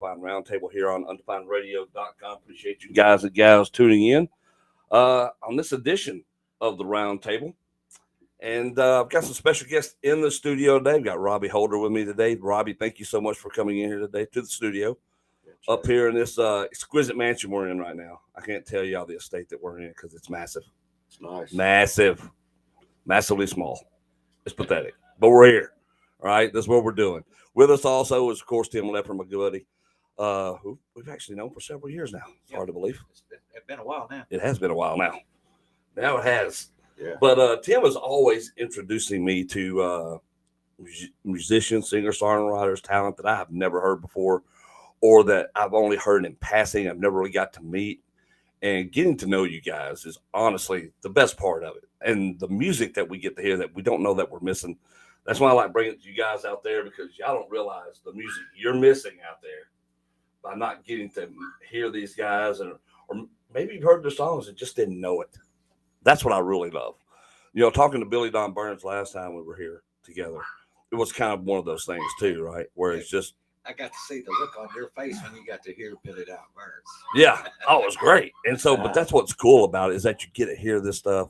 Undefined Roundtable here on undefinedradio.com. Appreciate you guys and gals tuning in on this edition of the Roundtable. And I've got some special guests in the studio today. We've got Robbie Holder with me today. Robbie, thank you so much for coming in here today to the studio up here in this exquisite mansion we're in right now. I can't tell y'all the estate that we're in because it's massive. It's nice. Massive. Massively small. It's pathetic. But we're here. All right. That's what we're doing. With us also is, of course, Tim Lepper, my buddy, who we've actually known for several years now. It's hard to believe. It's been a while now. It has been a while now. Now it has. Yeah. But Tim is always introducing me to musicians, singers, songwriters, talent that I have never heard before or that I've only heard in passing. I've never really got to meet. And getting to know you guys is honestly the best part of it. And the music that we get to hear that we don't know that we're missing. That's why I like bringing it to you guys out there, because y'all don't realize the music you're missing out there by not getting to hear these guys, or maybe you've heard their songs and just didn't know it. That's what I really love. You know, talking to Billy Don Burns last time we were here together, it was kind of one of those things too, right? Where it's just, I got to see the look on your face when you got to hear Billy Don Burns. yeah, oh, it was great. And so, but that's what's cool about it, is that you get to hear this stuff,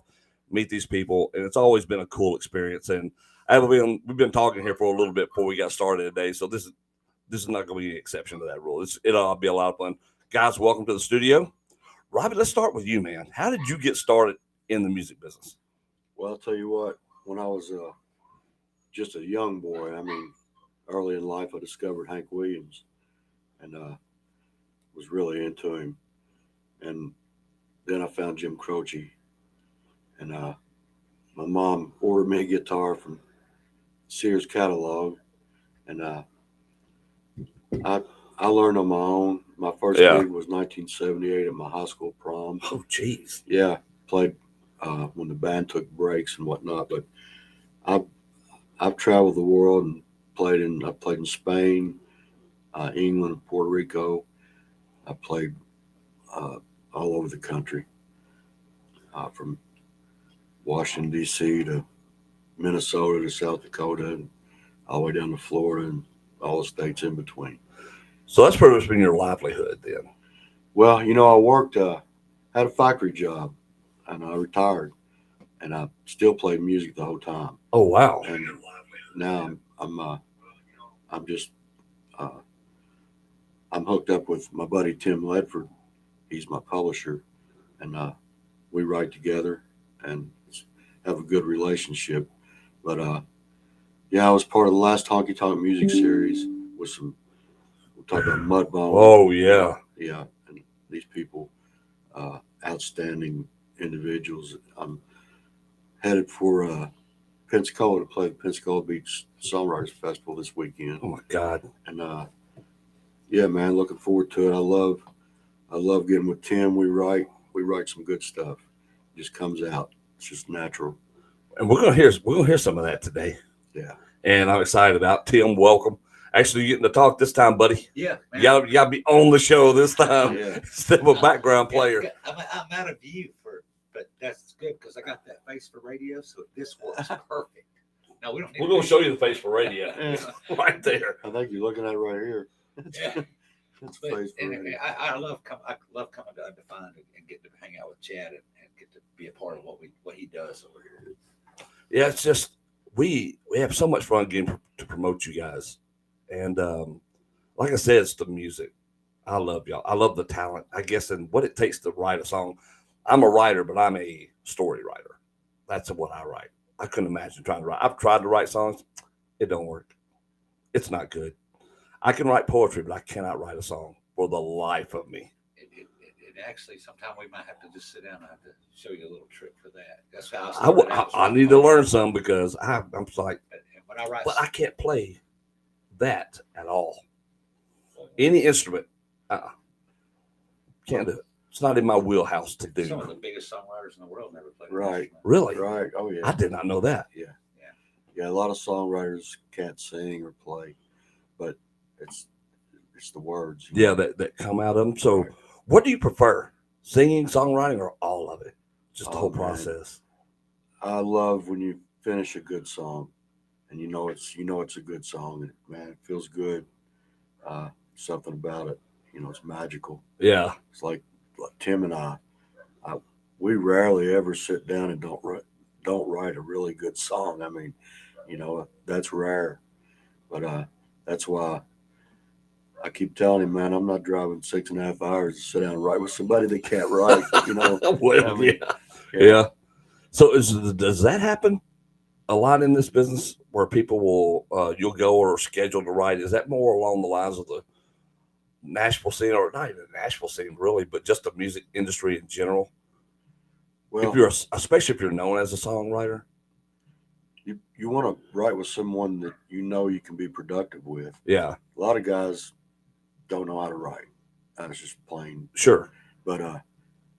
meet these people, and it's always been a cool experience. And we've been talking here for a little bit before we got started today, so this is not going to be an exception to that rule. It'll be a lot of fun. Guys, welcome to the studio. Robbie, let's start with you, man. How did you get started in the music business? Well, I'll tell you what, when I was just a young boy, early in life, I discovered Hank Williams and was really into him. And then I found Jim Croce. And my mom ordered me a guitar from Sears catalog. And I learned on my own. My first gig was 1978 at my high school prom. Oh, geez. Yeah, played when the band took breaks and whatnot. But I've traveled the world and I played in Spain, England, and Puerto Rico. I played all over the country, from Washington, D.C. to Minnesota to South Dakota, and all the way down to Florida and all the states in between. So that's pretty much been your livelihood then. Well, I worked, had a factory job, and I retired, and I still played music the whole time. Oh, wow. And now I'm just I'm hooked up with my buddy Tim Ledford. He's my publisher, and we write together and have a good relationship. But I was part of the last Honky Tonk Music series with some. We'll talk about Mudbone. Oh yeah, yeah, and these people, outstanding individuals. I'm headed for Pensacola to play the Pensacola Beach Songwriters Festival this weekend. Oh my God! And yeah, man, looking forward to it. I love getting with Tim. We write some good stuff. It just comes out. It's just natural. And we're gonna hear some of that today. Yeah. And I'm excited about Tim. Welcome. Actually, you're getting to talk this time, buddy. Yeah. Man. You gotta be on the show this time instead of a background player. I'm out of view but that's good because I got that face for radio, so this works perfect. Now we don't. We're gonna show you the face for radio, right there. I think you're looking at it right here. Yeah. That's face for radio. I love coming to Undefined and get to hang out with Chad and get to be a part of what he does over here. Yeah, it's just we have so much fun getting to promote you guys, and like I said, it's the music. I love y'all. I love the talent, I guess, and what it takes to write a song. I'm a writer, but I'm a story writer. That's what I write. I couldn't imagine trying to write. I've tried to write songs. It don't work. It's not good. I can write poetry, but I cannot write a song for the life of me. It actually, sometime we might have to just sit down and I have to show you a little trick for that. That's how I need to learn some because I'm like, when I write, but I can't play that at all. Any instrument, can't do it. It's not in my wheelhouse to do. Some of the biggest songwriters in the world never played. Right. Really? Right. Oh yeah. I did not know that. Yeah. A lot of songwriters can't sing or play, but it's the words. Yeah, that come out of them. So, what do you prefer, singing, songwriting, or all of it? Just the whole process. I love when you finish a good song, and it's a good song, and man, it feels good. something about it. You know, it's magical. Yeah. It's like Tim and we rarely ever sit down and don't write a really good song. I mean, you know, that's rare. But that's why I keep telling him, man, I'm not driving 6.5 hours to sit down and write with somebody that can't write. You know, Well, I mean, yeah. So does that happen a lot in this business where people will you'll go or schedule to write? Is that more along the lines of the Nashville scene, or not even the Nashville scene really, but just the music industry in general? Well, If you're especially if you're known as a songwriter. you want to write with someone that you know you can be productive with. Yeah. A lot of guys don't know how to write. That's just plain. Sure. But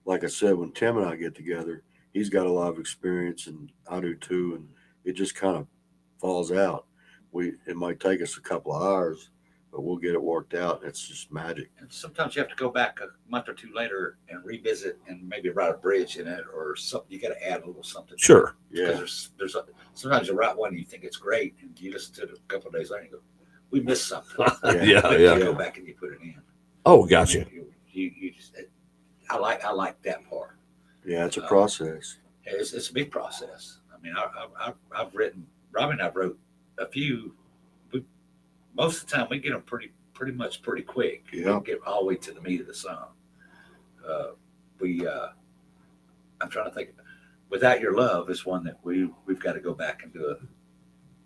like I said, when Tim and I get together, he's got a lot of experience, and I do too, and it just kind of falls out. It might take us a couple of hours, but we'll get it worked out. It's just magic. And sometimes you have to go back a month or two later and revisit and maybe write a bridge in it or something. You got to add a little something. Sure. Yeah. Because sometimes you write one and you think it's great, and you listen to it a couple of days later and you go, "We missed something." Yeah. But Yeah. you go back and you put it in. Oh, gotcha. You just, I like that part. Yeah, it's a process. It's a big process. I mean, I've written, Robbie and I wrote a few. Most of the time, we get them pretty much pretty quick. Yeah. We get all the way to the meat of the song. I'm trying to think. Without Your Love is one that we've got to go back and do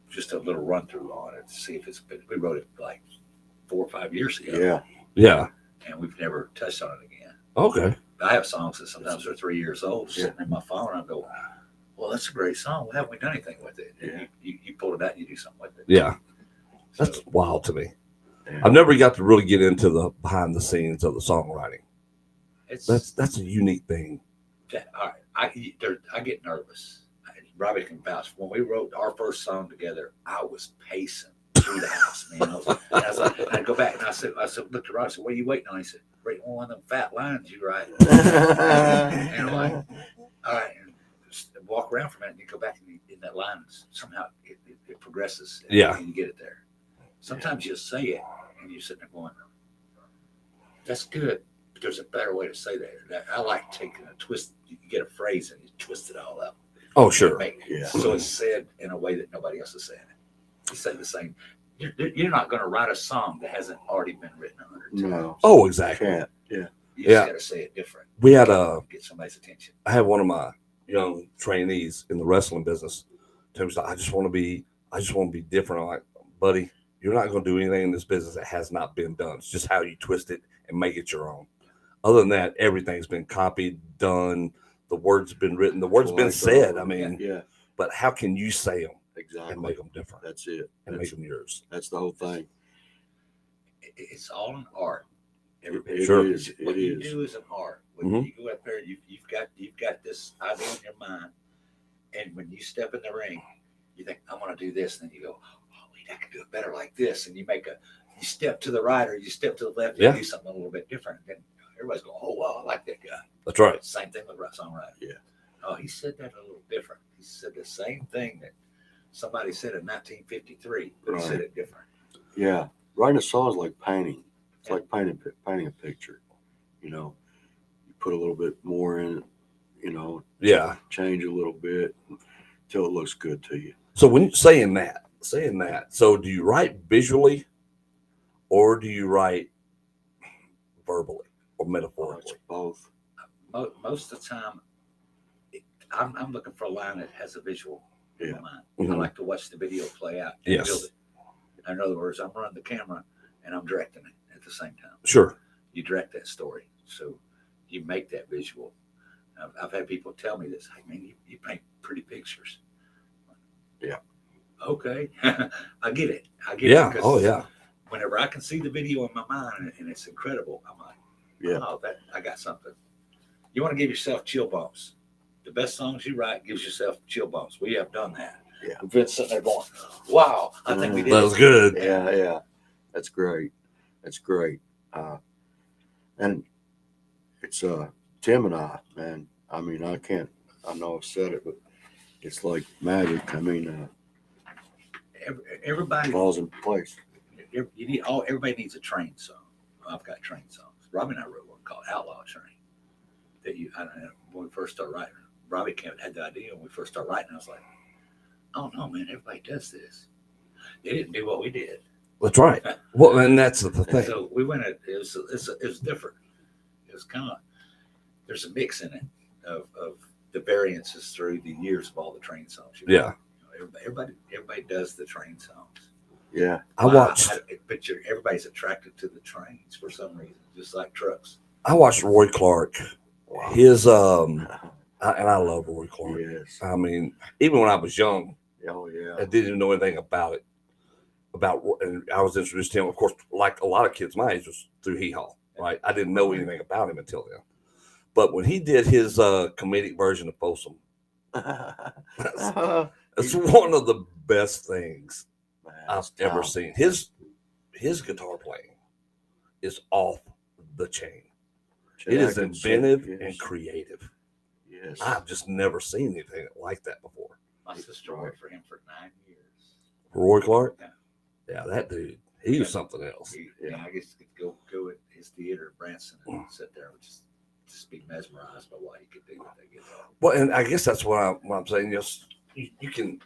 just a little run through on it to see if we wrote it like 4 or 5 years ago. Yeah. Yeah. And we've never touched on it again. Okay. I have songs that sometimes are 3 years old Yeah. sitting in my phone, and I go, "Well, that's a great song. Why haven't we done anything with it?" And Yeah. you pull it out and you do something with it. Yeah. So, That's wild to me. Yeah. I've never got to really get into the behind the scenes of the songwriting. it's That's a unique thing. all right. I get nervous. Robbie can vouch. When we wrote our first song together, I was pacing through the house, man. I was like, I'd go back and I said, looked at Robbie, I said, "What are you waiting on?" He said, "Waiting on one of them fat lines you write." And I'm like, all right, and just walk around for a minute, and you go back in that line, and somehow it progresses. Yeah. And you get it there. Sometimes you say it, and you're sitting there going, "That's good," but there's a better way to say that. I like taking a twist. You get a phrase and you twist it all up. Oh, sure. Yeah. So it's said in a way that nobody else is saying it. You say the same. You're not going to write a song that hasn't already been written 100 times. No. Oh, exactly. Can't. Yeah. You just got to say it different. We had Get somebody's attention. I had one of my young trainees in the wrestling business. Tim was like, I just want to be different. I'm like, buddy, you're not going to do anything in this business that has not been done. It's just how you twist it and make it your own. Other than that, everything's been copied, done. The words have been written. The words have been said. I mean, Yeah. but how can you say them and Exactly. make them different That's it. and make them yours? That's the whole thing. It's all an art. It Sure. is. What It you is. do is an art. When Mhm. you go up there, you've got this idea in your mind, and when you step in the ring, you think, "I'm going to do this," and then you go, "Oh wait, I can do it better like this," and you step to the right or you step to the left, Yeah. and do something a little bit different. And then everybody's going, "Oh wow, I like that guy." That's right. Same thing with songwriting. Yeah. Oh, he said that a little different. He said the same thing that somebody said in 1953, but he said it different. Yeah. Writing a song is like painting. It's like painting a picture. You know, you put a little bit more in it, you know, Yeah. change a little bit until it looks good to you. So when saying that, so do you write visually or do you write verbally or Oh, metaphorically? it's both. Most of the time, I'm looking for a line that has a visual in Yeah. my mind. I Mhm. like to watch the video play out and Yes. build it. In other words, I'm running the camera and I'm directing it at the same time. Sure. You direct that story, so you make that visual. I've had people tell me this. "Hey, man, you paint pretty pictures." Yeah. Okay, I get it. Yeah. because Oh, yeah. Whenever I can see the video in my mind and it's incredible, I'm like, Yeah. "Oh, I got something." You want to give yourself chill bumps. The best songs you write gives yourself chill bumps. We have done that. Yeah. We've been sitting there going, "Wow, I think we did." That was good. Yeah. Yeah. That's great. That's great. And it's Tim and I, man. I mean, I know I've said it, but it's like magic. I mean, Everybody, falls in place. everybody needs a train song. I've got train songs. Robbie and I wrote one called Outlaw Train. That I don't know, when we first started writing, Robbie had the idea when we first started writing. I was like, oh no, man, everybody does this. They didn't do what we did. That's right. Well, and that's the And thing. so we went. It was different. It was kind of there's a mix in it of the variances through the years of all the train songs. Yeah. Everybody does the train songs. Yeah. I watched. But everybody's attracted to the trains for some reason, just like trucks. I watched Roy Clark. Wow. His and I love Roy Clark. Yes. I mean, even when I was young, Oh yeah. I didn't even know anything about it. And I was introduced to him, of course, like a lot of kids my age, was through Hee Haw, right? I didn't know anything about him until then. But when he did his comedic version of Folsom, it's one of the best things I've ever seen. His guitar playing is off the chain. It is inventive and creative. Yes. I've just never seen anything like that before. My sister worked for him for 9 years. Roy Clark? Yeah. Yeah, that dude, he was something else. I guess you could go at his theater in Branson and sit there and just be mesmerized by what he could do with that guitar. Well, and I guess that's what I'm saying. You can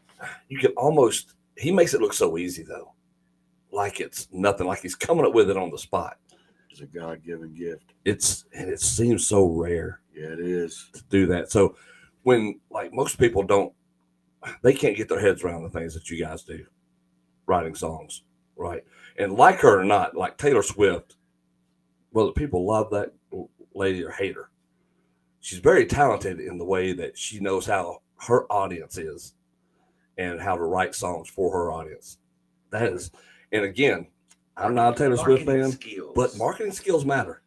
almost, he makes it look so easy though, like it's nothing, like he's coming up with it on the spot. It's a God-given gift. And it seems so rare. Yeah, it is to do that. So when like most people they can't get their heads around the things that you guys do, writing songs, right? And like her or not, like Taylor Swift, whether people love that lady or hate her, she's very talented in the way that she knows how her audience is and how to write songs for her audience. That is, and again, I'm not a Taylor Swift fan, but marketing skills matter.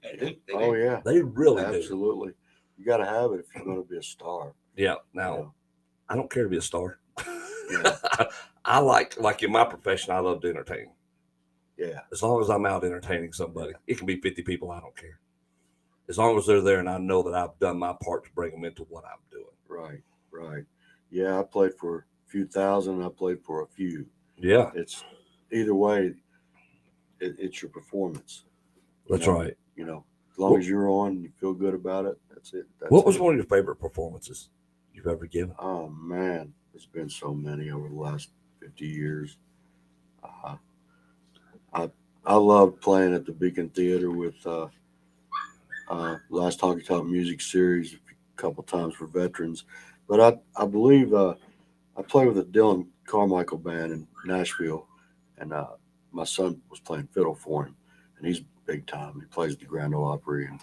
Oh yeah, they really do. Absolutely. You got to have it if you're going to be a star. Yeah. Now, I don't care to be a star. Yeah. I like in my profession, I love to entertain. Yeah. As long as I'm out entertaining somebody, it can be 50 people. I don't care. As long as they're there and I know that I've done my part to bring them into what I'm doing. Right. Right. Yeah. I played for a few thousand. I played for a few. Yeah. It's either way. It's your performance. That's right. You know, as long as you're on, you feel good about it. That's it. What was one of your favorite performances you've ever given? Oh man, there's been so many over the last 50 years. I loved playing at the Beacon Theater with Last Honky Tonk Music Series a couple times for veterans. But I believe I played with the Dylan Carmichael band in Nashville, and my son was playing fiddle for him, and he's big time. He plays the Grand Ole Opry, and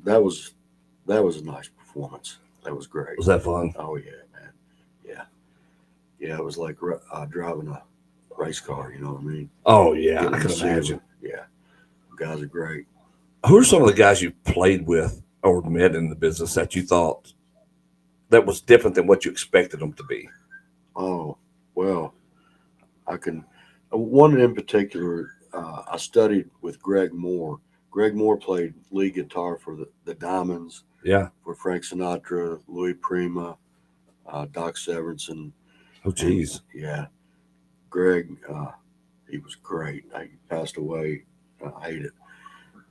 that was a nice performance. That was great. Was that fun? Oh yeah, man. Yeah. It was like driving a race car. You know what I mean? Oh yeah, I can imagine. Yeah, guys are great. Who are some of the guys you played with or met in the business that you thought that was different than what you expected them to be? Oh well, I can. One in particular, I studied with Greg Moore. Greg Moore played lead guitar for the Diamonds. Yeah. For Frank Sinatra, Louis Prima, Doc Severinsen. Oh, geez. Yeah. Greg, he was great. He passed away. I hate it.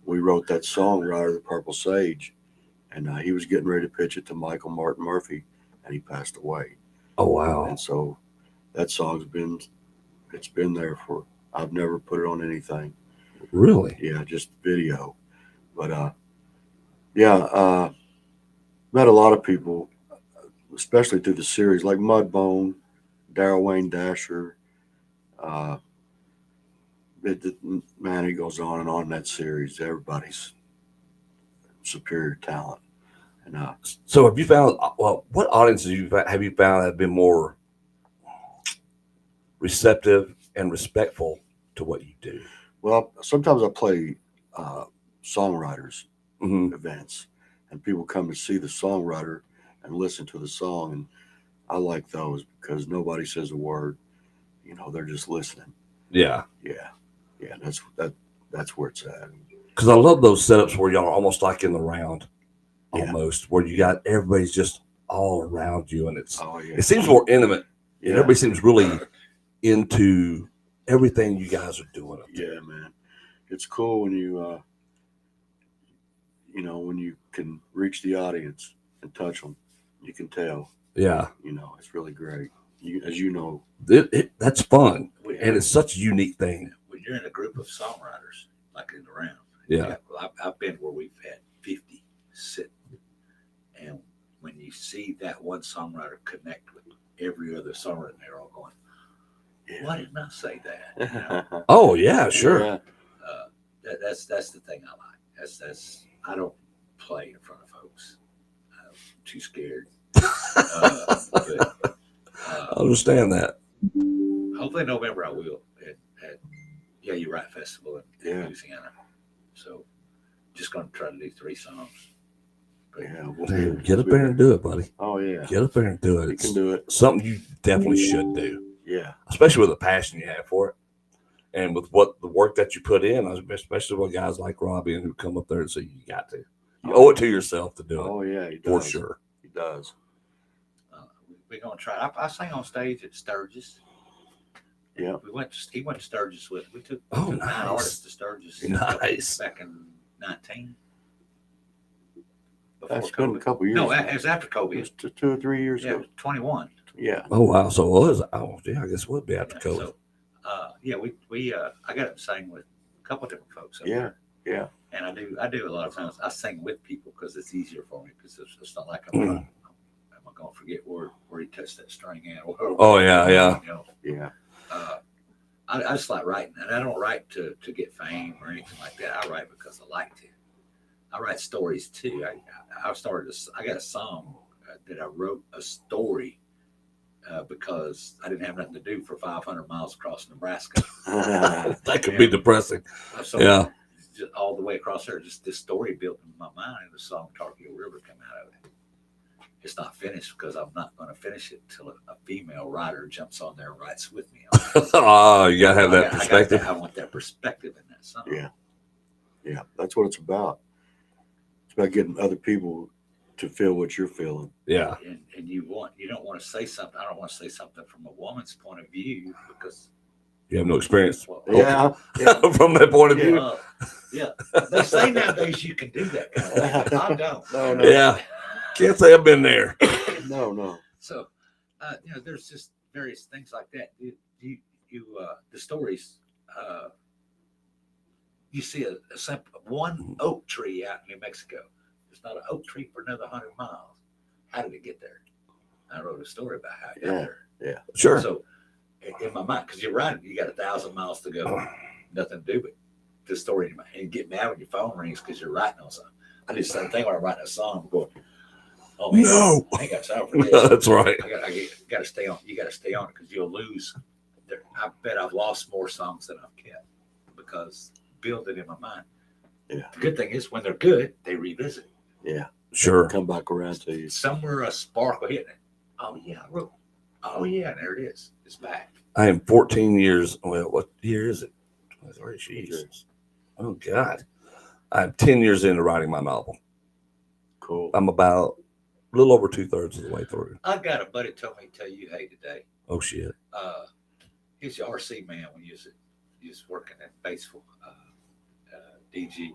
We wrote that song, Rider the Purple Sage, and he was getting ready to pitch it to Michael Martin Murphy, and he passed away. Oh, wow. And so that song's been there for, I've never put it on anything. Really? Yeah, just video. But, met a lot of people, especially through the series, like Mudbone, Daryl Wayne Dasher. Man, it goes on and on in that series. Everybody's superior talent. And so have you found, what audiences have you found have been more receptive and respectful to what you do? Well, sometimes I play songwriters events, and people come to see the songwriter and listen to the song, and I like those because nobody says a word. You know, they're just listening. Yeah. That's where it's at. Because I love those setups where y'all are almost like in the round, almost where you got everybody's just all around you, and it seems more intimate. Yeah. And everybody seems really into everything you guys are doing up there. Yeah, man. it's cool when when you can reach the audience and touch them. You can tell. Yeah. It's really great. As you know. That's fun. We- And it's such a unique thing. when you're in a group of songwriters, like in the round. Yeah. I've been where we've had 50 sit, and when you see that one songwriter connect with every other songwriter, they're all going, "Why didn't I say that?" Oh, yeah, sure. Yeah. That's the thing I like. That's I don't play in front of folks. I'm too scared. But, I understand that. hopefully in November I will at Yeah, You're Right Festival in Yeah. Louisiana. So just gonna try to do 3 songs. But Yeah. Get up there and do it, buddy. Oh yeah. Get up there and do it. You can do it. Something you definitely should do, Yeah. especially with the passion you have for it. And with the work that you put in, especially with guys like Robbie and who come up there and say, you got to. You owe it to yourself to do it. Oh yeah, he For does. sure. He does. we're gonna try. I sang on stage at Sturgis. Yeah. He went to Sturgis with. We took Oh, 9 nice. artists to Sturgis. Nice. Back in 19. That's been a couple years. No, ago. it was after It COVID. was 2 or 3 years Yeah, ago. 21. Yeah. Oh, wow. So it was. Oh, yeah, I guess it would be after Yeah, COVID. so, I got to sing with a couple of different folks. Up Yeah. there. Yeah. And I do a lot of times. I sing with people because it's easier for me because it's not like am I gonna forget where he touched that string at? Oh, yeah, yeah. You know, Yeah. I just like writing, and I don't write to get fame or anything like that. I write because I like to. I write stories too. I got a song that I wrote a story because I didn't have nothing to do for 500 miles across Nebraska. That could be depressing. So Yeah. just all the way across there, just this story built in my mind, and the song Tarkio River came out of it. It's not finished because I'm not going to finish it till a female writer jumps on there and writes with me. Oh, you got to have that perspective. I want that perspective in that song. Yeah. Yeah. That's what it's about. It's about getting other people to feel what you're feeling. Yeah. And you don't want to say something. I don't want to say something from a woman's point of view because You have no experience Yeah. from that point of view. Yeah. They say nowadays you can do that kind of thing, but I don't. No. Yeah. Can't say I've been there. No. So, there's just various things like that. The stories, you see a simple one oak tree out in New Mexico. There's not an oak tree for another 100 miles. How did it get there? I wrote a story about how it got there. Sure. So, in my mind, because you're right, you got 1,000 miles to go, nothing to do but the story in your mind. And you get mad when your phone rings because you're writing on something. I do the same thing when I'm writing a song. I'm going, oh man, No. I ain't got time for this. That's right. I got to stay on. You got to stay on it because you'll lose. I bet I've lost more songs than I've kept because build it in my mind. Yeah. The good thing is when they're good, they revisit. Yeah. Sure. Come back around to you. Somewhere a spark will hit it. Oh yeah, I wrote. Oh yeah, and there it is. It's back. I am 14 years. Well, what year is it? Jeez. Oh, God. I'm 10 years into writing my novel. Cool. I'm about a little over 2/3 of the way through. I got a buddy told me to tell you hey today. Oh, shit. He's your RC man when you was working at Batesville, DG.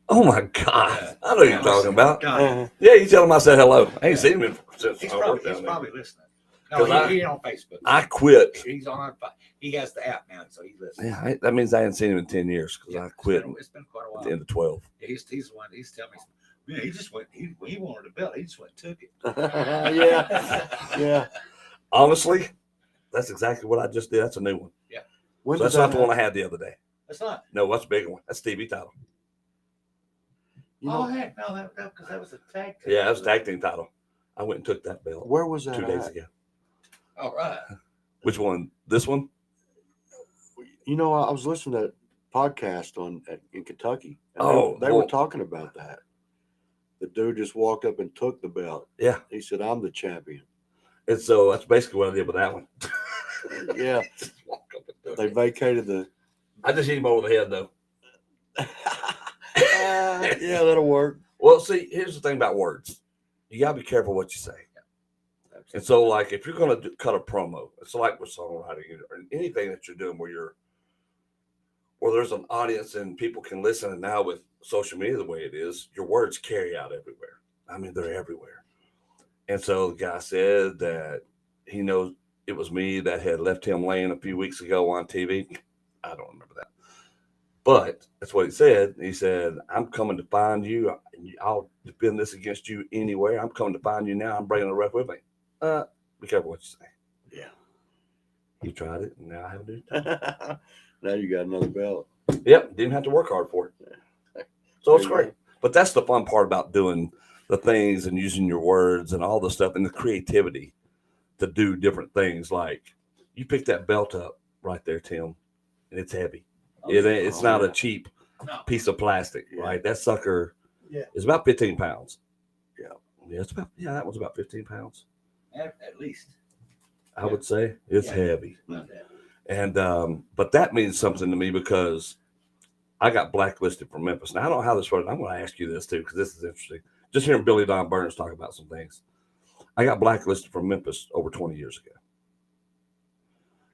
Oh, my God. I know what you're talking about. God, Yeah, you tell him I said hello. I ain't seen him since he's I worked probably, down there. listening. No, 'Cause he's on Facebook. I quit. He's on our. He has the app now, so he's listening. Yeah, that means I hadn't seen him in 10 years because I quit It's been quite a at while. the end of 12. He's the one. He's telling me. Man, he just went. He wanted a belt. He just went and took it. Yeah. Honestly, that's exactly what I just did. That's a new one. When So did that's not that the one I had the other day. That's not. No, that's a big one. That's Stevie title. You know, Heck no, that because that was a tag. team. Yeah, that's a tag team title. I went and took that belt where was that 2 days at? ago. All right. Which one? This one? You know, I was listening to that podcast in Kentucky. And Oh, they were well- talking about that. The dude just walked up and took the belt. Yeah. He said, "I'm the champion." And so that's basically what I did with that one. Yeah. Just walk up and took They it. vacated the. I just hit him over the head though. Yeah, that'll work. Well, see, here's the thing about words. You gotta be careful what you say. And so, like, if you're gonna cut a promo, it's like with songwriting or anything that you're doing where or there's an audience and people can listen. And now with social media the way it is, your words carry out everywhere. I mean, they're everywhere. And so the guy said that he knows it was me that had left him laying a few weeks ago on TV. I don't remember that. But that's what he said. He said, I'm coming to find you. I'll defend this against you anywhere. I'm coming to find you now. I'm bringing the ref with me. Be careful what you say. Yeah. He tried it, and now I have a new time. Now you got another belt. Yep, didn't have to work hard for it. So it's There you great. go. But that's the fun part about doing the things and using your words and all the stuff and the creativity to do different things. Like you pick that belt up right there, Tim, and it's heavy. It's not a cheap piece of plastic, right? That sucker is about 15 pounds. Yeah, that one's about 15 pounds. At least. I would say it's heavy. And but that means something to me because I got blacklisted from Memphis. Now I don't know how this works. I'm going to ask you this too because this is interesting. Just hearing Billy Don Burns talk about some things. I got blacklisted from Memphis over 20 years ago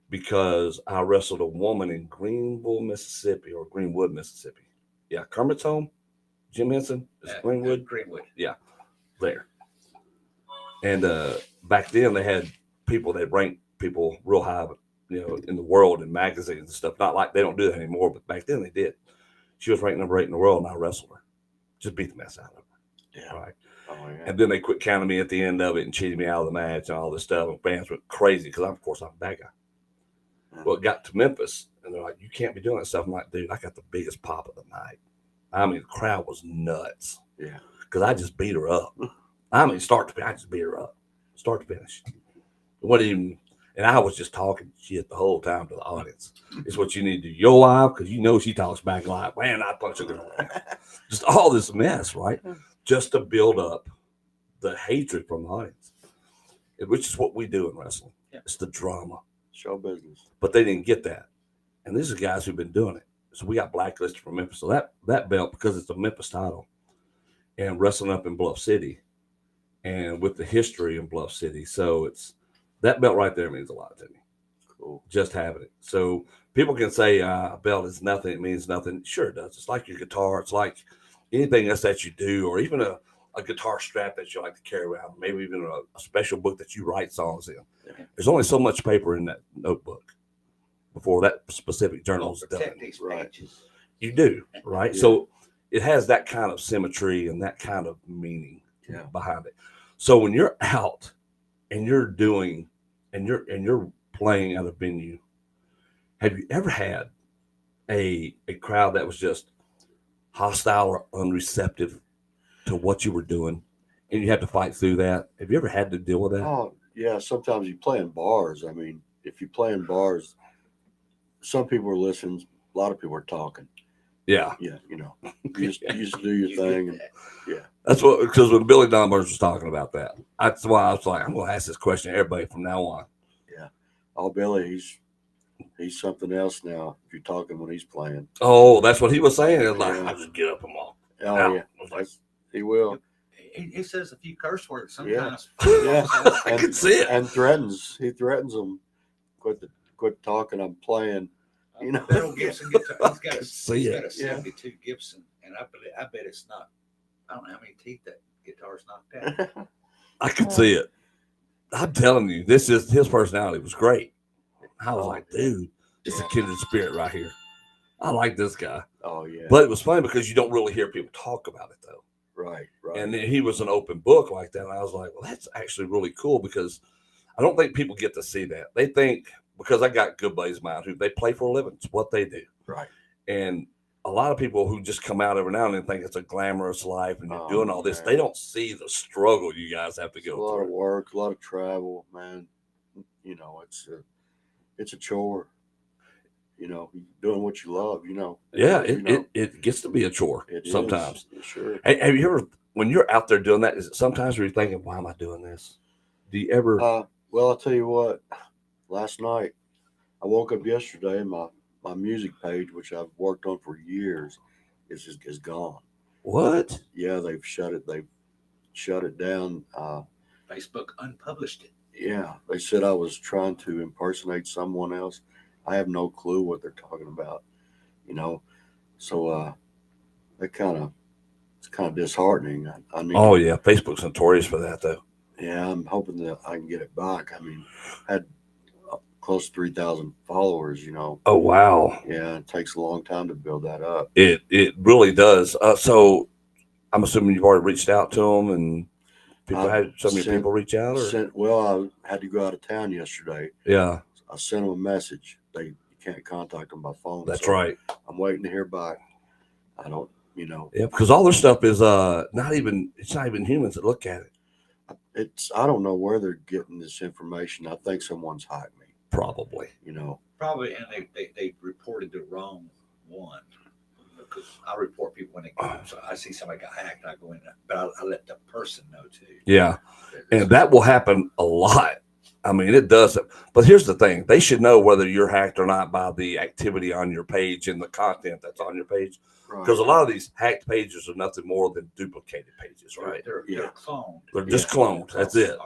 because I wrestled a woman in Greenville, Mississippi, or Greenwood, Mississippi. Yeah, Kermit's home. Jim Henson is Greenwood. Greenwood. Yeah, there. And back then they had people that ranked people real high, in the world in magazines and stuff. Not like they don't do that anymore, but back then they did. She was ranked number 8 in the world, and I wrestled her. Just beat the mess out of her. Yeah. Right. Oh, yeah. And then they quit counting me at the end of it and cheated me out of the match and all this stuff. And fans went crazy because, of course, I'm a bad guy. Yeah. Well, it got to Memphis, and they're like, you can't be doing that stuff. I'm like, dude, I got the biggest pop of the night. I mean, the crowd was nuts. Yeah. Because I just beat her up. I mean, start to finish, I just beat her up. Start to finish. And I was just talking shit the whole time to the audience. It's what you need to do. Your live, because she talks back like, man, I punch a girl. Just all this mess, right? Just to build up the hatred from the audience, which is what we do in wrestling. Yeah. It's the drama. Show business. But they didn't get that. And these are guys who've been doing it. So we got blacklisted from Memphis. So that belt, because it's a Memphis title, and wrestling up in Bluff City, and with the history in Bluff City. So that belt right there means a lot to me. Cool. Just having it. So people can say a belt is nothing. It means nothing. Sure it does. It's like your guitar. It's like anything else that you do, or even a guitar strap that you like to carry around, maybe even a special book that you write songs in. Yeah. There's only so much paper in that notebook before that specific journal is done. These pages. You do, right? Yeah. So it has that kind of symmetry and that kind of meaning behind it. So when you're out and you're doing and you're playing at a venue, have you ever had a crowd that was just hostile or unreceptive to what you were doing, and you had to fight through that? Have you ever had to deal with that? Oh, yeah. Sometimes you play in bars. I mean, if you play in bars, some people are listening, a lot of people are talking. Yeah. Yeah, you just do your thing. And, yeah. That's what, because when Billy Don Burns was talking about that, that's why I was like, I'm going to ask this question to everybody from now on. Yeah. Oh, Billy, he's something else now if you're talking when he's playing. Oh, that's what he was saying. It was like, I just get up and walk. Oh, out. yeah. He will. He says a few curse words sometimes. Yeah. I can see it. And he threatens them. Quit talking, I'm playing. Little Gibson guitar. He's got a 72 Gibson, and I bet it's not. I don't know how many teeth that guitar's knocked out. I could see it. I'm telling you, his personality was great. I was like, dude, it's a kindred spirit right here. I like this guy. Oh yeah. But it was funny because you don't really hear people talk about it though. Right. And then he was an open book like that. And I was like, well, that's actually really cool because I don't think people get to see that. They think, because I got good buddies of mine who they play for a living. It's what they do. Right. And a lot of people who just come out every now and then think it's a glamorous life and you're doing all this. They don't see the struggle you guys have to go through. A lot of work, a lot of travel, man. It's a chore. Doing what you love, Yeah, it gets to be a chore sometimes. Sure. Hey, have you ever, when you're out there doing that, is it sometimes where you're thinking, why am I doing this? Do you ever? Well, I'll tell you what. Last night, I woke up yesterday and my music page, which I've worked on for years, is gone. What? Yeah, they've shut it. They've shut it down. Facebook unpublished it. Yeah, they said I was trying to impersonate someone else. I have no clue what they're talking about. you know. So it's kind of disheartening. I mean, Oh yeah, Facebook's notorious for that though. yeah, I'm hoping that I can get it back. I mean, I had close to 3,000 followers, you know. Oh wow, Yeah, it takes a long time to build that up. it really does. So I'm assuming you've already reached out to them, and people I've had so many sent- people reach out. Or? Well, I had to go out of town yesterday. Yeah, I sent them a message. You can't contact them by phone. that's so right. I'm waiting to hear back. I don't, you know. Yeah, because all their stuff is it's not even humans that look at it. I don't know where they're getting this information. I think someone's hacked me, Probably. you know. Probably, and they reported the wrong one. Because I report people when they go. So I see somebody got hacked, I go in, but I let the person know too. Yeah, and that will happen a lot. I mean, it does. But here's the thing: they should know whether you're hacked or not by the activity on your page and the content that's on your page. Because a lot of these hacked pages are nothing more than duplicated pages, right? They're cloned. They're just cloned. That's it.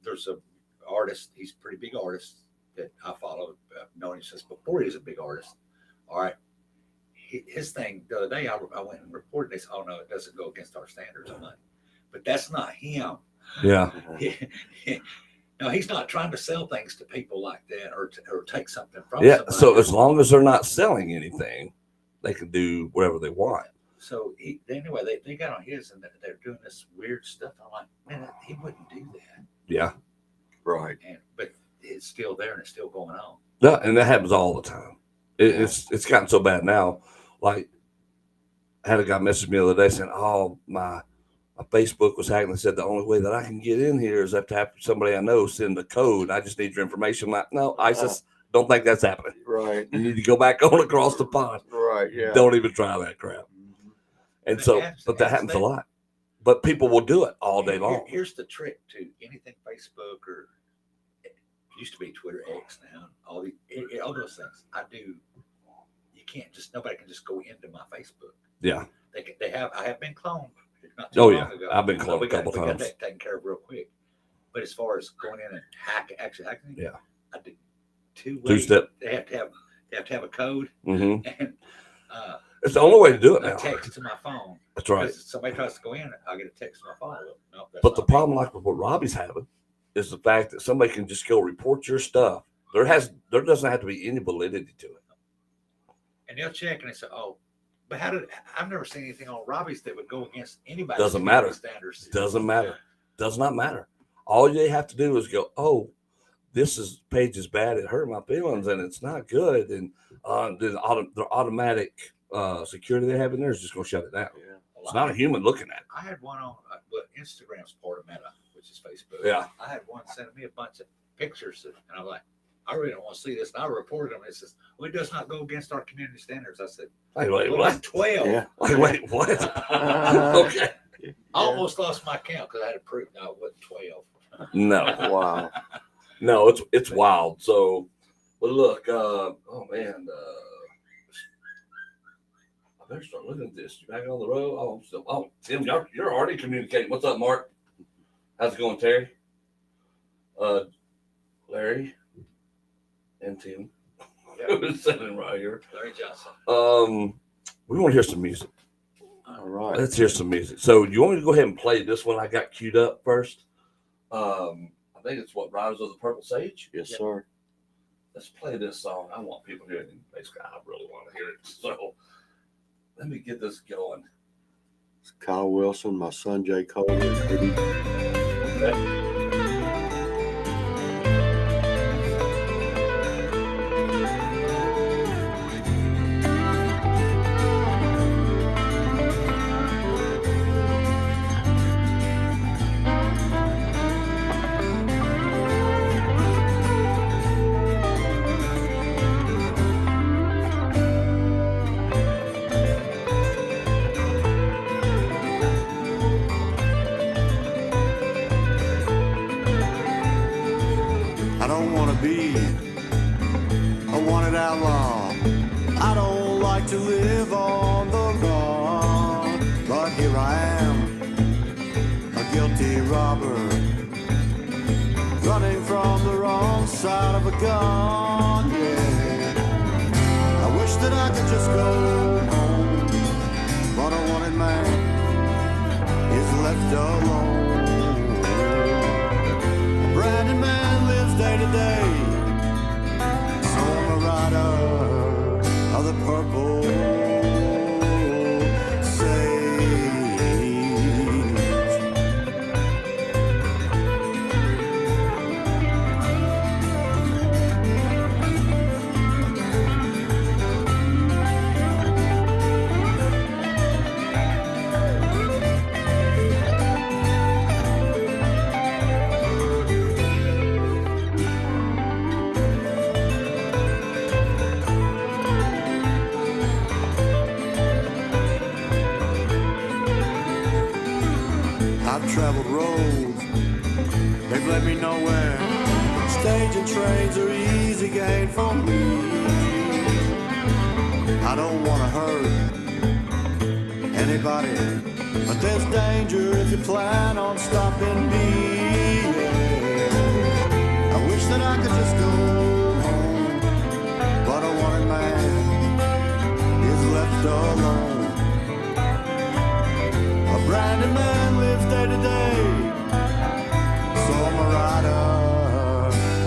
There's a artist. He's a pretty big artist that I follow. I've known him since before he was a big artist. All right. His thing the other day, I went and reported. They said, "Oh no, it doesn't go against our standards." I'm like, but that's not him. Yeah. No, he's not trying to sell things to people like that or take something from. Yeah. Somebody. So as long as they're not selling anything, they can do whatever they want. So anyway, they got on his and they're doing this weird stuff. I'm like, man, he wouldn't do that. Yeah. Right. But it's still there and it's still going on. Yeah, and that happens all the time. It's gotten so bad now. Like, I had a guy message me the other day saying, "Oh, my Facebook was hacked." And they said the only way that I can get in here is have to have somebody I know send the code. I just need your information. Like, no, ISIS, don't think that's happening. Right. You need to go back on across the pond. Right. Yeah. Don't even try that crap. And so, but that happens a lot. But people will do it all day long. Here's the trick to anything Facebook or it used to be Twitter, X now, all those things. Nobody can just go into my Facebook. Yeah. I have been cloned. Oh yeah, I've been cloned a couple times. We got that taken care of real quick. But as far as going in and actually hacking, yeah, I did two step. They have to have a code, and it's the only way to do it a now. text to my phone. That's right. If somebody tries to go in, I get a text to my phone. No, but the problem, like with what Robbie's having, is the fact that somebody can just go report your stuff. There doesn't have to be any validity to it. And they'll check and they say, "Oh, but I've never seen anything on Robbie's that would go against anybody." Doesn't matter. Standards. Doesn't matter. Does not matter. All they have to do is go, "Oh, this page is bad. It hurt my feelings, and it's not good." And the automatic security they have in there is just going to shut it down. Yeah. It's not a human looking at it. I had one on, but Instagram's part of Meta, which is Facebook. Yeah. I had one sending me a bunch of pictures, and I'm like, I really don't want to see this. And I reported them. It says, "Well, it does not go against our community standards." I said, Wait, well, what? 12. Yeah. Wait, what? Okay. Yeah. I almost lost my count because I had to prove no, it wasn't 12. No. Wow. No, it's wild. So, but look, oh man, I better start looking at this. You back on the road? Oh, Tim, you're already communicating. What's up, Mark? How's it going, Terry? Larry and Tim. Who's sitting right here? Larry Johnson. We want to hear some music. All right. Let's hear some music. So, you want me to go ahead and play this one I got queued up first? I think it's what Riders of the Purple Sage. Yes, sir. Let's play this song. I want people hearing it. Basically, I really want to hear it. So let me get this going. It's Kyle Wilson, my son Jay Cole. Okay. I don't want to be a wanted outlaw. I don't like to live on the run. But here I am, a guilty robber, running from the wrong side of a gun. Yeah, I wish that just go home. But a wanted man is left alone. A branded man lives day to day. So I'm a rider of the purple sage. I've traveled roads, they've led me nowhere. Stage and trains are easy game for me. I don't want to hurt anybody, but there's danger if you plan on stopping me. Yeah. I wish that I could just go home, but a wanted man is left alone. A branded man lives day to day, so I'm a rider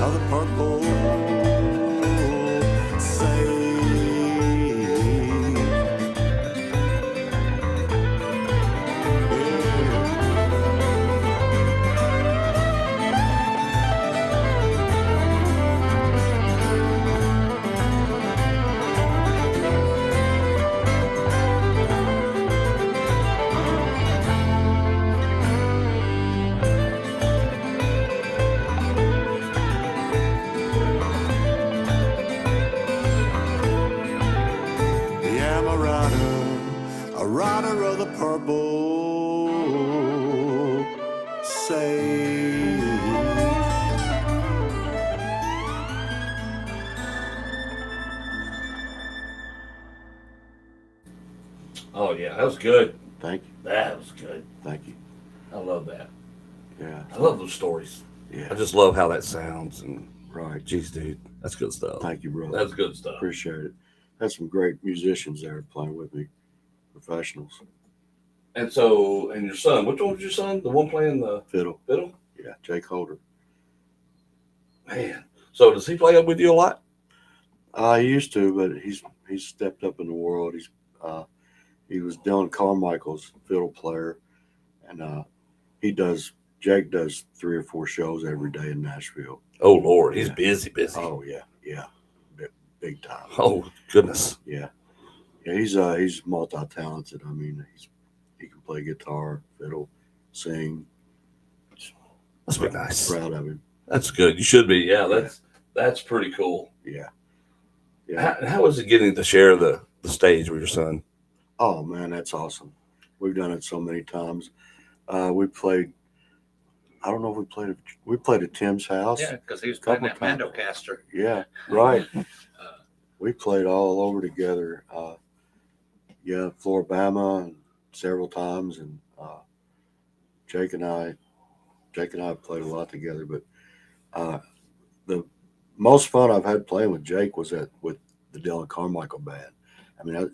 of the purple sage. Yeah, I'm a rider of the purple sage. Oh yeah, that was good. Thank you. That was good. Thank you. I love that. Yeah. I love those stories. Yeah. I just love how that sounds. And Right. geez, dude, that's good stuff. Thank you, brother. That's good stuff. Appreciate it. Had some great musicians there playing with me, professionals. And so, and your son, which one was your son? The one playing the Fiddle. fiddle? Yeah, Jake Holder. Man. So does he play up with you a lot? I used to, but he's stepped up in the world. He was Dylan Carmichael's fiddle player, and Jake does 3 or 4 shows every day in Nashville. Oh Lord, he's Yeah. busy. Oh yeah, big time. Oh goodness. Yeah, he's multi-talented. I mean, he can play guitar, fiddle, sing. That's pretty nice. Proud of him. That's good. You should be. Yeah, that's pretty cool. Yeah, yeah. How is it getting to share the stage with your son? Oh man, that's awesome. We've done it so many times. We played. I don't know if we played at Tim's house. Yeah, because he was playing Couple that times. Mandocaster. Yeah, right. We played all over together. Floribama and several times, and Jake and I played a lot together. But the most fun I've had playing with Jake was with the Dylan Carmichael band. I mean,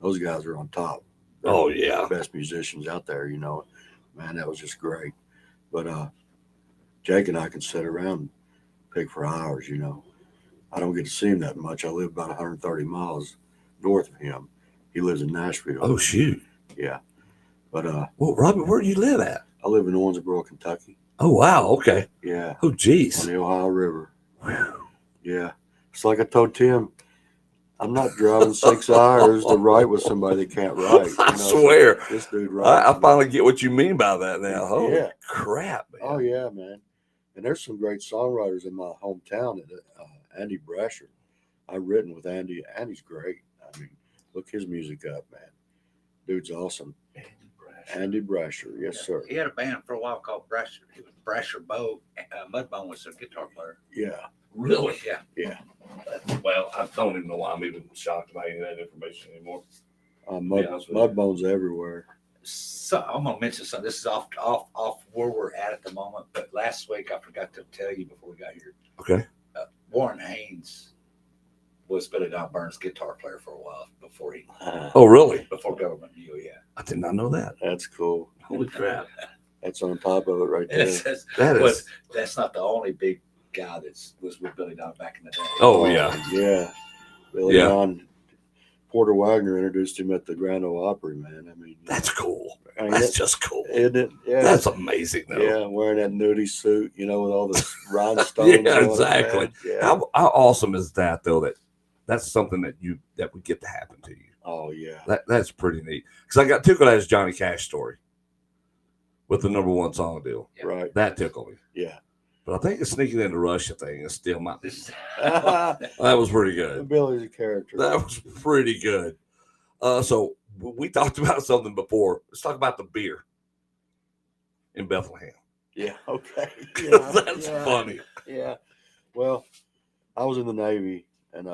those guys are on top. They're Oh yeah. the best musicians out there. Man, that was just great. But Jake and I can sit around and pick for hours. I don't get to see him that much. I live about 130 miles north of him. He lives in Nashville. Oh shoot. Yeah. But Well, Robbie, where do you live at? I live in Owensboro, Kentucky. Oh wow. Okay. Yeah. Oh On geez. the Ohio River. Yeah. It's like I told Tim, I'm not driving 6 hours to write with somebody that can't write. I swear. This dude writes. I finally get what you mean by that now. Holy Yeah. crap, man. Oh yeah, man. And there's some great songwriters in my hometown. Andy Brasher. I've written with Andy. Andy's great. I mean, look his music up, man. Dude's awesome. Andy Brasher, yes sir. He had a band for a while called Brasher. He was Brasher Bow. Mudbone was their guitar player. Yeah, Really? Yeah. yeah. Well, I don't even know why I'm even shocked about any of that information anymore. Mud, honest with you. Mudbone's everywhere. So I'm gonna mention something. This is off where we're at the moment. But last week I forgot to tell you before we got here. Okay. Warren Haynes was Billy Don Burns' guitar player for a while before Oh, really? before government knew. Yeah, I did not know that. That's cool. Holy crap! That's on top of it right there. That but is. that's not the only big guy was with Billy Don back in the day. Oh yeah. Yeah. Billy Yeah. Don, Porter Wagner introduced him at the Grand Ole Opry, man. I mean, That's cool. I mean, That's just cool. isn't it? Yeah. That's amazing, though. Yeah, wearing that nudie suit, with all the rhinestones. Yeah, on it, exactly. man. Yeah. How awesome is that, though? That's something that would get to happen to you. Oh yeah. That's pretty neat. Because I got tickled at his Johnny Cash story with the #1 song deal. Yeah. Right. That tickled me. Yeah. But I think the sneaking into Russia thing is still my. This- That was pretty good. Billy's a character. That was pretty good. So we talked about something before. Let's talk about the beer in Bethlehem. Yeah. Okay. That's funny. Yeah. Well, I was in the Navy, and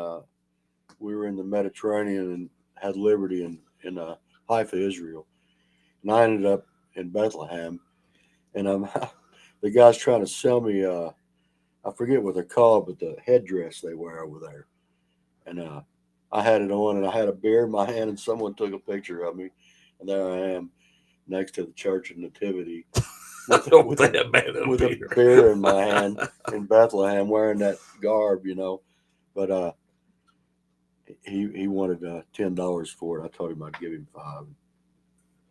we were in the Mediterranean and had liberty in Haifa, Israel. And I ended up in Bethlehem, and the guy's trying to sell me, I forget what they're called, but the headdress they wear over there. And I had it on, and I had a beer in my hand, and someone took a picture of me, and there I am next to the Church of Nativity with a beer in my hand in Bethlehem, wearing that garb, But he wanted $10 for it. I told him I'd give him $5.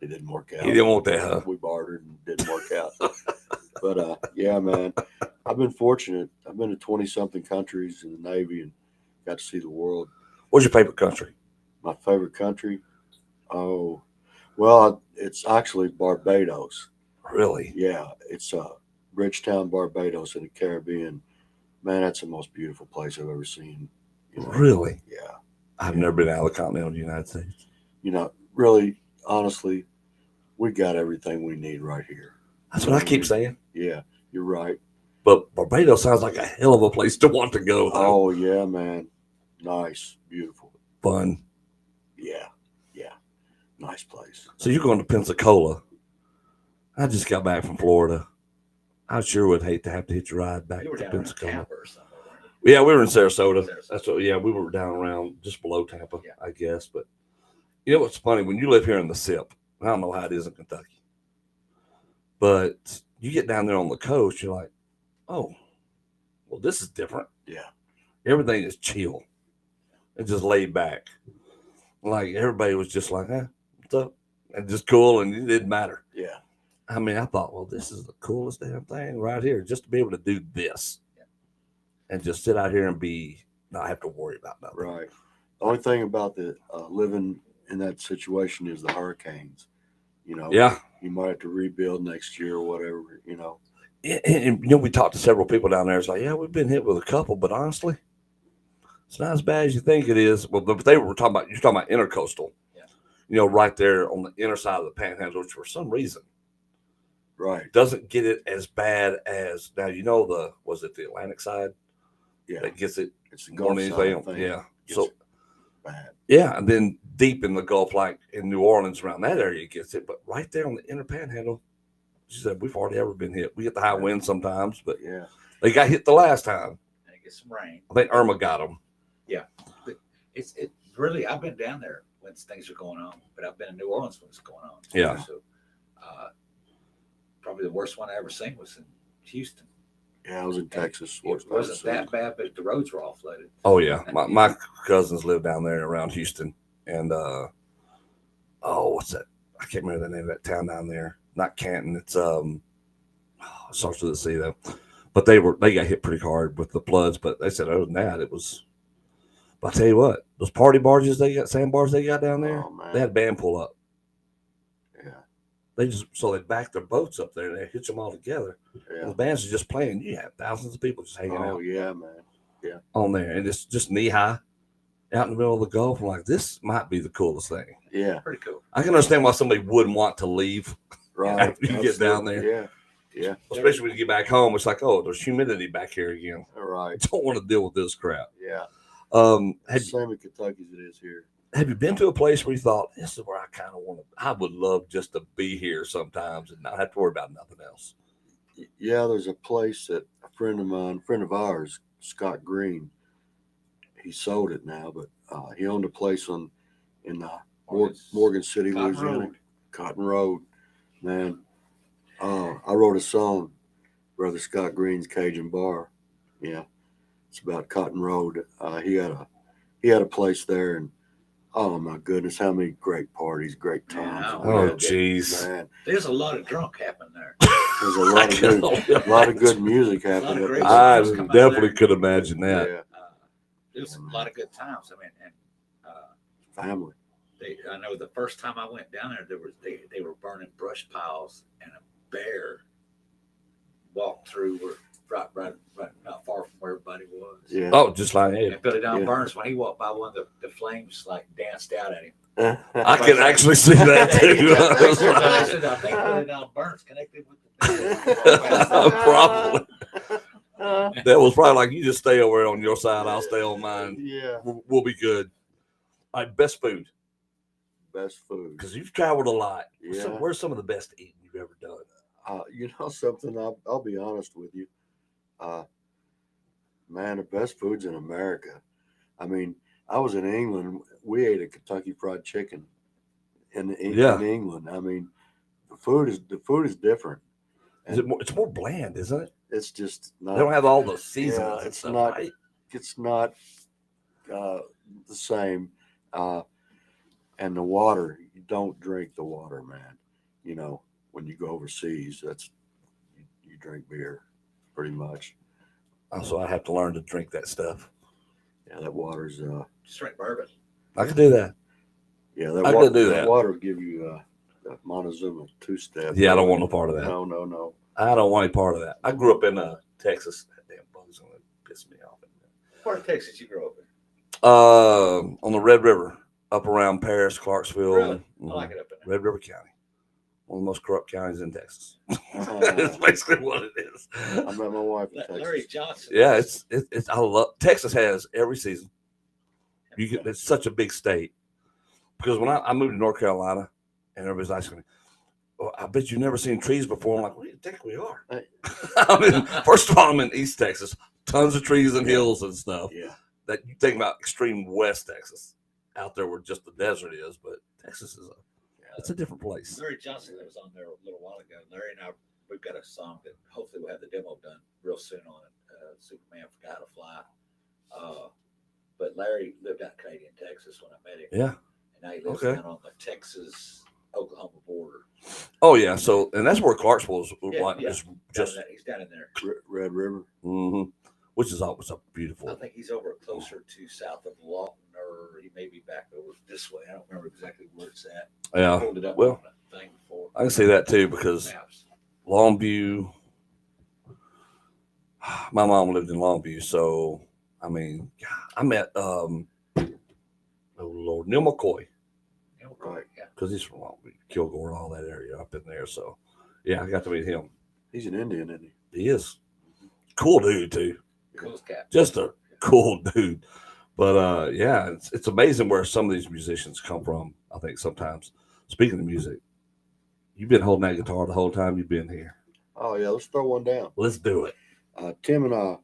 It didn't work out. He didn't want that, huh? We bartered and it didn't work out. But yeah, man, I've been fortunate. I've been to 20-something countries in the Navy and got to see the world. What's your favorite country? My favorite country? Oh, well, it's actually Barbados. Really? Yeah, it's Bridgetown, Barbados in the Caribbean. Man, that's the most beautiful place I've ever seen. Really? Yeah. I've never been out of the continental United States. Really, honestly, we got everything we need right here. That's what I keep saying. Yeah, you're right. But Barbados sounds like a hell of a place to want to go, though. Oh, yeah, man. Nice, beautiful. Fun. Yeah. Nice place. So you're going to Pensacola. I just got back from Florida. I sure would hate to have to hitch a ride back You were to down in Pensacola. Tampa or something. weren't you? Yeah, we were in Sarasota. Sarasota. That's what. Yeah, we were down around just below Tampa, Yeah. I guess. But you know what's funny? When you live here in the SIP, I don't know how it is in Kentucky, but you get down there on the coast, you're like, oh, well, this is different. Yeah. Everything is chill and just laid back. Like everybody was just like, what's up? And just cool, and it didn't matter. Yeah. I mean, I thought, well, this is the coolest damn thing right here, just to be able to do this and just sit out here and not have to worry about nothing. Right. The only thing about the living in that situation is the hurricanes. Yeah. You might have to rebuild next year or whatever, And we talked to several people down there. It's like, yeah, we've been hit with a couple, but honestly, it's not as bad as you think it is. Well, but you're talking about intercoastal, right there on the inner side of the panhandle, which for some reason Right. doesn't get it as bad as now. Was it the Atlantic side Yeah. that gets it It's the more Gulf than side anything? thing. Yeah. Gets So it bad. yeah, and then deep in the Gulf, like in New Orleans, around that area, it gets it. But right there on the inner panhandle, she said we've hardly ever been hit. We get the high wind sometimes, but Yeah. they got hit the last time. And it gets some rain. I think Irma got them. It's really, I've been down there when things are going on, but I've been in New Orleans when it's going on. too. Yeah. So probably the worst one I ever seen was in Houston. Yeah, I was in Texas. It wasn't that bad, but the roads were all flooded. Oh yeah, my cousins live down there around Houston, and what's that? I can't remember the name of that town down there. Not Canton. It's it starts with a C though. But they got hit pretty hard with the floods. But they said other than that, it was. But I tell you what, those party barges sandbars they got down there, Oh, man. they had a band pull up. Yeah. They backed their boats up there and they hitch them all together. And Yeah. the bands are just playing. You have thousands of people just hanging Oh, out yeah, man. on there, and it's just knee high out in the middle of the Gulf. I'm like, this might be the coolest thing. Yeah. Pretty cool. I can understand why somebody wouldn't want to leave, Right. After you get down there. Yeah. especially when you get back home. It's like, oh, there's humidity back here again. All right. I don't want to deal with this crap. Yeah. Have Same in Kentucky as it is here. you been to a place where you thought, this is where I kind of want to, I would love just to be here sometimes and not have to worry about nothing else? Yeah, there's a place that a friend of ours, Scott Green, he sold it now, but he owned a place in Morgan- Morgan City, Cotton Louisiana. Road. Cotton Road, man. I wrote a song, Brother Scott Green's Cajun Bar. Yeah, it's about Cotton Road. He had a place there, and oh my goodness, how many great parties, great Man, times. I we Oh, had. jeez. Man, There's a lot of drunk happening there. there's a lot of good, lot of good music lot of happening. great up I there. songs come out definitely there. could imagine that. Yeah, There's a lot of good times. I mean, and family. I know the first time I went down there, they were burning brush piles, and a bear walked through right not far from where everybody was. Yeah. Oh, just like hey, And Billy Don Yeah. Burns, when he walked by, one of the flames like danced out at him. I can actually see that I too. said, I think Billy Don Burns connected with the Probably. That was probably like, you just stay over on your side, I'll stay on mine. Yeah. We'll be good. All right, best food, Best food. because you've traveled a lot. Yeah. So where's some of the best eating you've ever done? You know something? I'll be honest with you. Man, the best food's in America. I mean, I was in England. We ate a Kentucky Fried Chicken in England. I mean, the food is different. Is it more, it's more bland, isn't it? It's just not. They don't have all the seasons. Yeah, and it's stuff, not- right? It's not the same. And the water, you don't drink the water, man. You know, when you go overseas, you drink beer, pretty much. So I have to learn to drink that stuff. Yeah, that water's Just drink bourbon. I can do that. yeah, that I water, could do that. water will give you that Montezuma two-step. Yeah, I don't want no part of that. No. I don't want any part of that. I grew up in Texas. That damn bug's gonna piss me off. Part of Texas you grew up in. On the Red River, up around Paris, Clarksville. Really? Mhm. I like it up in there. Red River County, one of the most corrupt counties in Texas. Uh, That's basically what it is. I met my wife in Larry Texas. Johnson. Yeah, it's. I love Texas. Has every season. It's such a big state. Because when I moved to North Carolina, and everybody's asking me, "Well, I bet you've never seen trees before." I'm like, "What do you think we are?" Hey. I mean, first of all, I'm in East Texas, tons of trees and hills and stuff. Yeah, That you think about extreme West Texas, out there where just the desert is, but Texas is it's a different place. Larry Johnson that was on there a little while ago. Larry and I, we've got a song that hopefully we'll have the demo done real soon on it. Superman Forgot to Fly. But Larry lived out in Canadian Texas when I met him. Yeah. And now he lives Okay. down on the Texas-Oklahoma border. Oh yeah. So and that's where Clarksville is. Yeah. Is just He's down in there. Red River. which is always a I beautiful. think he's over closer to south of Lawton, or he may be back over this way. I don't remember exactly where it's at. I Yeah. pulled it up Well, on the thing before. I can see that too because Maps. Longview. My mom lived in Longview, so I mean, I met oh Lord, Neil McCoy Right. Yeah. because he's from Longview, Kilgore, and all that area up in there. So yeah, I got to meet him. He's an Indian, isn't he? He is cool dude too. Coolest cat. Just a cool dude. But yeah, it's amazing where some of these musicians come from. I think sometimes. Speaking of music, you've been holding that guitar the whole time you've been here. Oh yeah, let's throw one down. Let's do it. Tim and I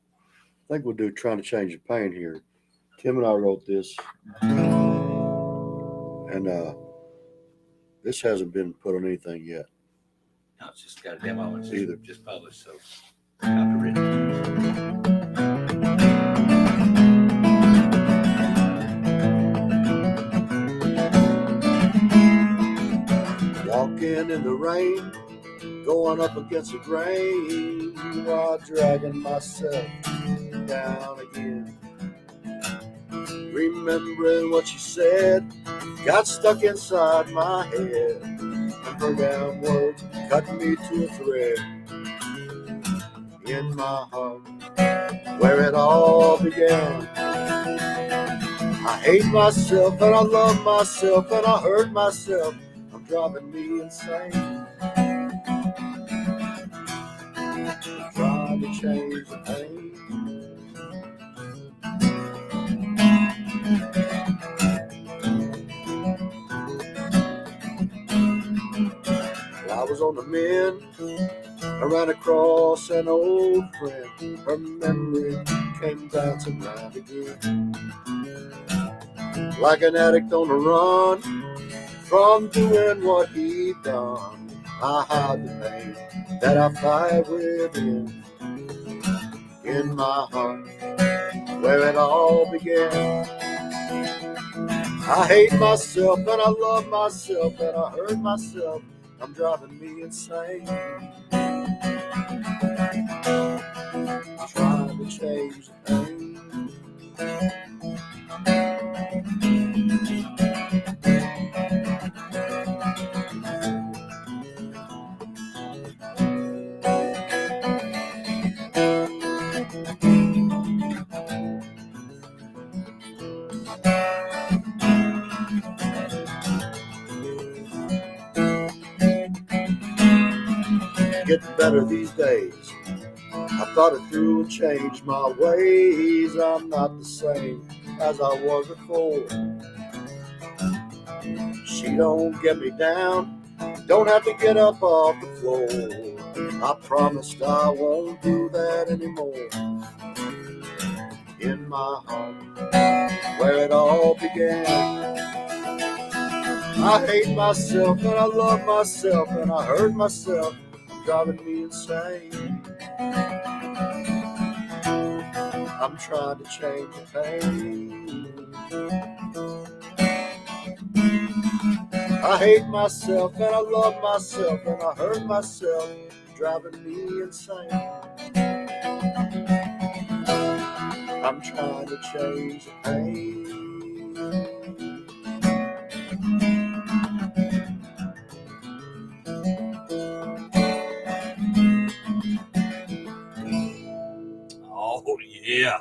think we'll do Trying to Change the Pain here. Tim and I wrote this, and this hasn't been put on anything yet. No, it's just got a demo. It's Either. just published, so copyrighted. Walking in the rain, going up against the grain, while dragging myself down again. Remembering what you said, got stuck inside my head, and her down words cut me to a thread in my heart, where it all began. I hate myself and I love myself and I hurt myself. I'm driving me insane. I'm trying to change the pain. Well, I was on the mend. I ran across an old friend. Her memory came dancing round again. Like an addict on the run from doing what he'd done, I hide the pain that I fight within. In my heart, where it all began. I hate myself and I love myself and I hurt myself. I'm driving me insane. I'm trying to change the pain. Getting better these days. I thought it through and changed my ways. I'm not the same as I was before. She don't get me down, don't have to get up off the floor. I promised I won't do that anymore. In my heart, where it all began. I hate myself and I love myself and I hurt myself. Driving me insane. I'm trying to change the pain. I hate myself and I love myself and I hurt myself, driving me insane. I'm trying to change the pain. Oh, yeah.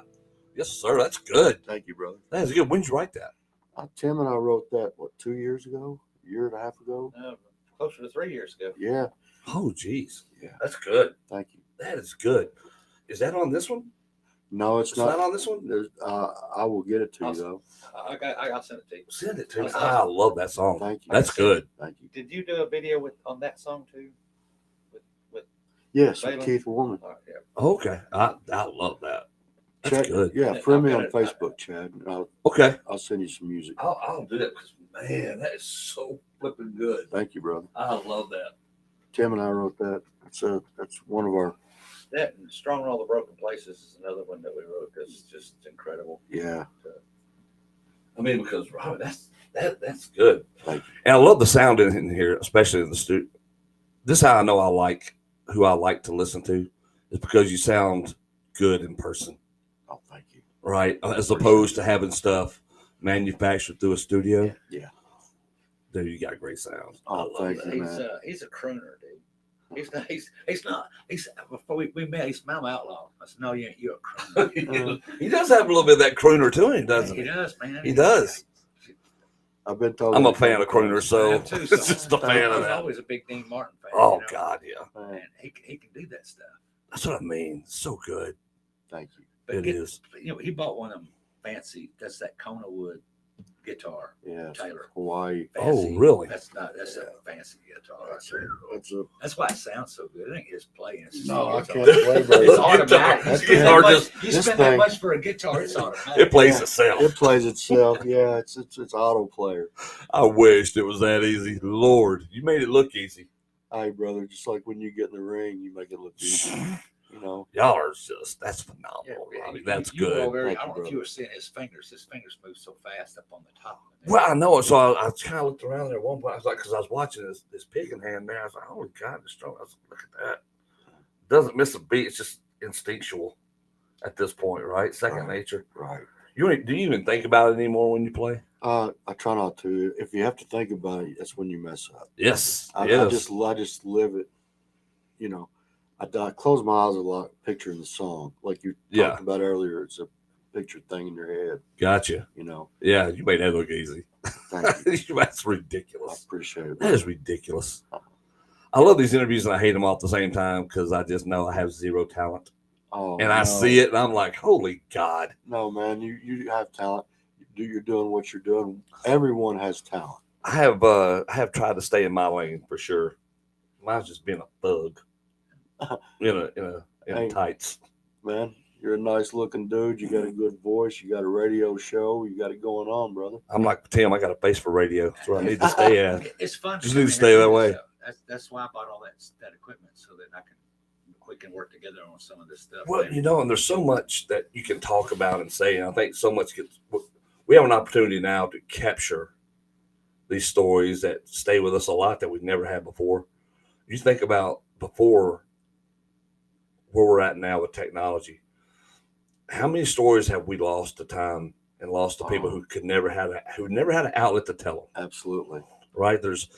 Yes, sir. That's good. Thank you, brother. That's good. When did you write that? Tim and I wrote that, 2 years ago? A year and a half ago? Closer to 3 years ago. Yeah. Oh, geez. Yeah. That's good. Thank you. That is good. Is that on this one? No, it's not. on this one? There's, I will get it to you, though. I'll send it to you. Send it to me. I love that song. Thank you. That's good. Thank you. Did you do a video on that song too? Yes, Balaam? with Keith Warman. Yeah. Okay. I love that. That's Chad, good. yeah, Yeah, friend me I've on got it. Facebook, Chad. And Okay. I'll send you some music. I'll do that because, man, that is so flipping good. Thank you, brother. I love that. Tim and I wrote that. That's one of our, That and Strong in All the Broken Places is another one that we wrote that's just incredible. yeah. I mean, because Robbie, that's good. Thank you. And I love the sound in here, especially in the studio. This is how I know I like who I like to listen to, is because you sound good in person, Oh, thank you. right? As opposed to having stuff manufactured through a studio. Yeah. Dude, you got great sound. I Oh, love thank that. you, man. He's a crooner, dude. He's not. Before we met, he's my outlaw. I said, no, you're a crooner. He does have a little bit of that crooner to him, doesn't He he? does, man. He does. I've been talking. I'm a fan of crooner, I so am too, it's just a fan I of was that. always a big Dean Martin fan. Oh, you know? God, yeah. Man, he can do that stuff. That's what I mean. So good. Thank you. But It is. he bought one of them fancy. That's that Kona wood guitar, Yeah. Taylor. Hawaii. Fancy. Oh, really? That's a fancy guitar. That's why it sounds so good. It ain't his playing. It's just No, I the can't guitar. play, brother. It's automatic. That's You spend guitar that much- just- you this spend that thing- much for a guitar. It's automatic. It plays Yeah. itself. It plays itself. Yeah, it's auto player. I wished it was that easy. Lord, you made it look easy. Hey, brother, just like when you get in the ring, you make it look easy. You know. Y'all are just, that's Yeah, phenomenal, yeah, Robbie. you- That's you were good. very- Thank I you, don't know if brother. you were seeing his fingers. His fingers move so fast up on the top. Well, I know it. So I kind of looked around there at one point. I was like, because I was watching this picking hand there. I was like, holy God, it's strong. I was like, look at that. Doesn't miss a beat. It's just instinctual at this point, right? Second Right. nature. Right. Do you even think about it anymore when you play? I try not to. If you have to think about it, that's when you mess up. Yes. I yes. just live it. You know, I close my eyes a lot, picturing the song, like you Yeah. talked about earlier. It's a picture thing in your head. Gotcha. You know. Yeah, you made that look easy. Thank you. That's I ridiculous. appreciate it. That is ridiculous. I love these interviews and I hate them all at the same time because I just know I have zero talent. Oh, And I see it and I'm like, holy God. No, man, you have talent. You're doing what you're doing. Everyone has talent. I have tried to stay in my lane for sure. Mine's just being a thug in Hey. tights. Man, You're a nice looking dude. You got a good voice. You got a radio show. You got it going on, brother. I'm like Tim. I got a face for radio. That's where I need to stay at. It's fun. Just come need to in stay here and that do way. this stuff. That's why I bought all that equipment so that we can work together on some of this stuff. Well, and there's so much that you can talk about and say, and I think so much we have an opportunity now to capture these stories that stay with us a lot that we've never had before. You think about before where we're at now with technology. How many stories have we lost to time and lost to people who never had an outlet to tell them? Absolutely. Right? There's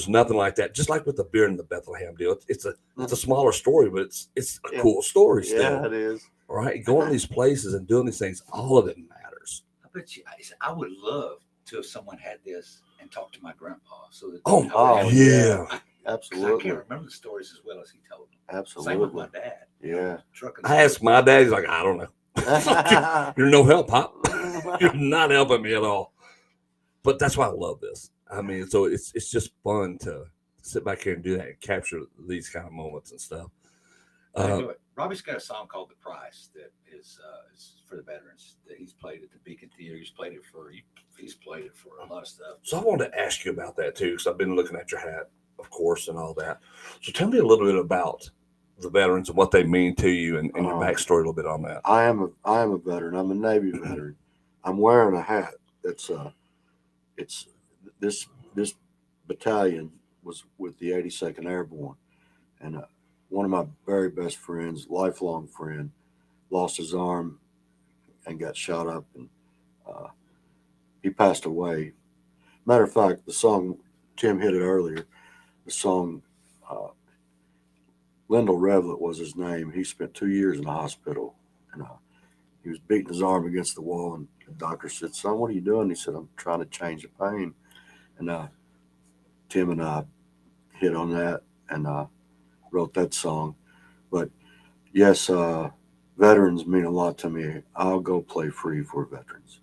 nothing like that. Just like with the beer and the Bethlehem deal, it's a smaller story, but it's a cool story still. Yeah, it is. Right? Going to these places and doing these things, all of it matters. I bet you, I would love to have someone had this and talk to my grandpa. So that Yeah. Absolutely. I can't remember the stories as well as he told them. Absolutely. Same with my dad. Yeah. Trucking. I asked my dad, he's like, I don't know. You're no help, Pop. You're not helping me at all. But that's why I love this. I mean, so it's just fun to sit back here and do that and capture these kind of moments and stuff. Robbie's got a song called "The Price" that is for the veterans. That he's played at the Beacon Theater. He's played it for a lot of stuff. So I wanted to ask you about that too, because I've been looking at your hat, of course, and all that. So tell me a little bit about the veterans and what they mean to you, and your backstory a little bit on that. I am a veteran. I'm a Navy veteran. I'm wearing a hat that's it's this battalion was with the 82nd Airborne, and one of my very best friends, lifelong friend, lost his arm and got shot up, and he passed away. Matter of fact, the song, Tim hit it earlier, the song, Lyndall Revlett was his name. He spent 2 years in the hospital, and he was beating his arm against the wall, and the doctor said, "Son, what are you doing?" He said, "I'm trying to change the pain." And Tim and I hit on that and wrote that song. But yes, veterans mean a lot to me. I'll go play free for veterans.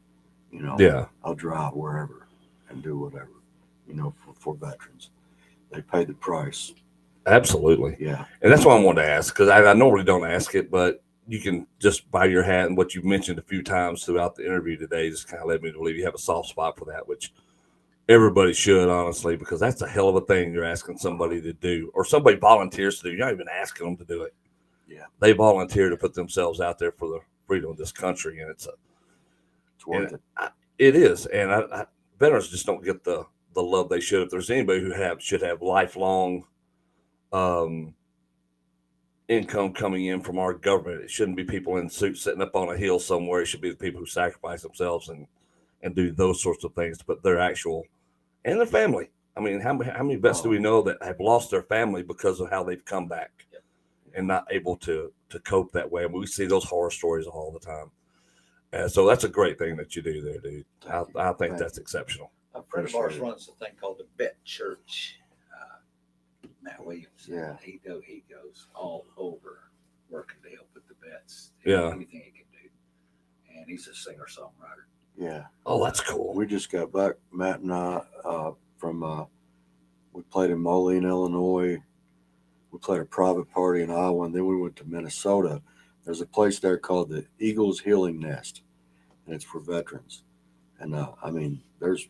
Yeah. I'll drive wherever and do whatever, for veterans. They pay the price. Absolutely. Yeah. And that's why I wanted to ask, because I normally don't ask it, but you can just buy your hat, and what you've mentioned a few times throughout the interview today just kind of led me to believe you have a soft spot for that, which everybody should, honestly, because that's a hell of a thing you're asking somebody to do, or somebody volunteers to do. You're not even asking them to do it. Yeah. They volunteer to put themselves out there for the freedom of this country, and it's worth it. It is. And veterans just don't get the love they should. If there's anybody who should have lifelong income coming in from our government, it shouldn't be people in suits sitting up on a hill somewhere. It should be the people who sacrifice themselves and do those sorts of things to put their actual and their family. I mean, how many vets do we know that have lost their family because of how they've come back and not able to cope that way? And we see those horror stories all the time. So that's a great thing that you do there, dude. I think that's exceptional. A friend of ours runs a thing called the Vet Church. Matt Williams. Yeah. He goes all over working to help with the vets. Yeah. Anything he can do. And he's a singer-songwriter. Yeah. Oh, that's cool. We just got back, Matt and I, from we played in Moline, Illinois. We played a private party in Iowa, and then we went to Minnesota. There's a place there called the Eagles Healing Nest, and it's for veterans. And there's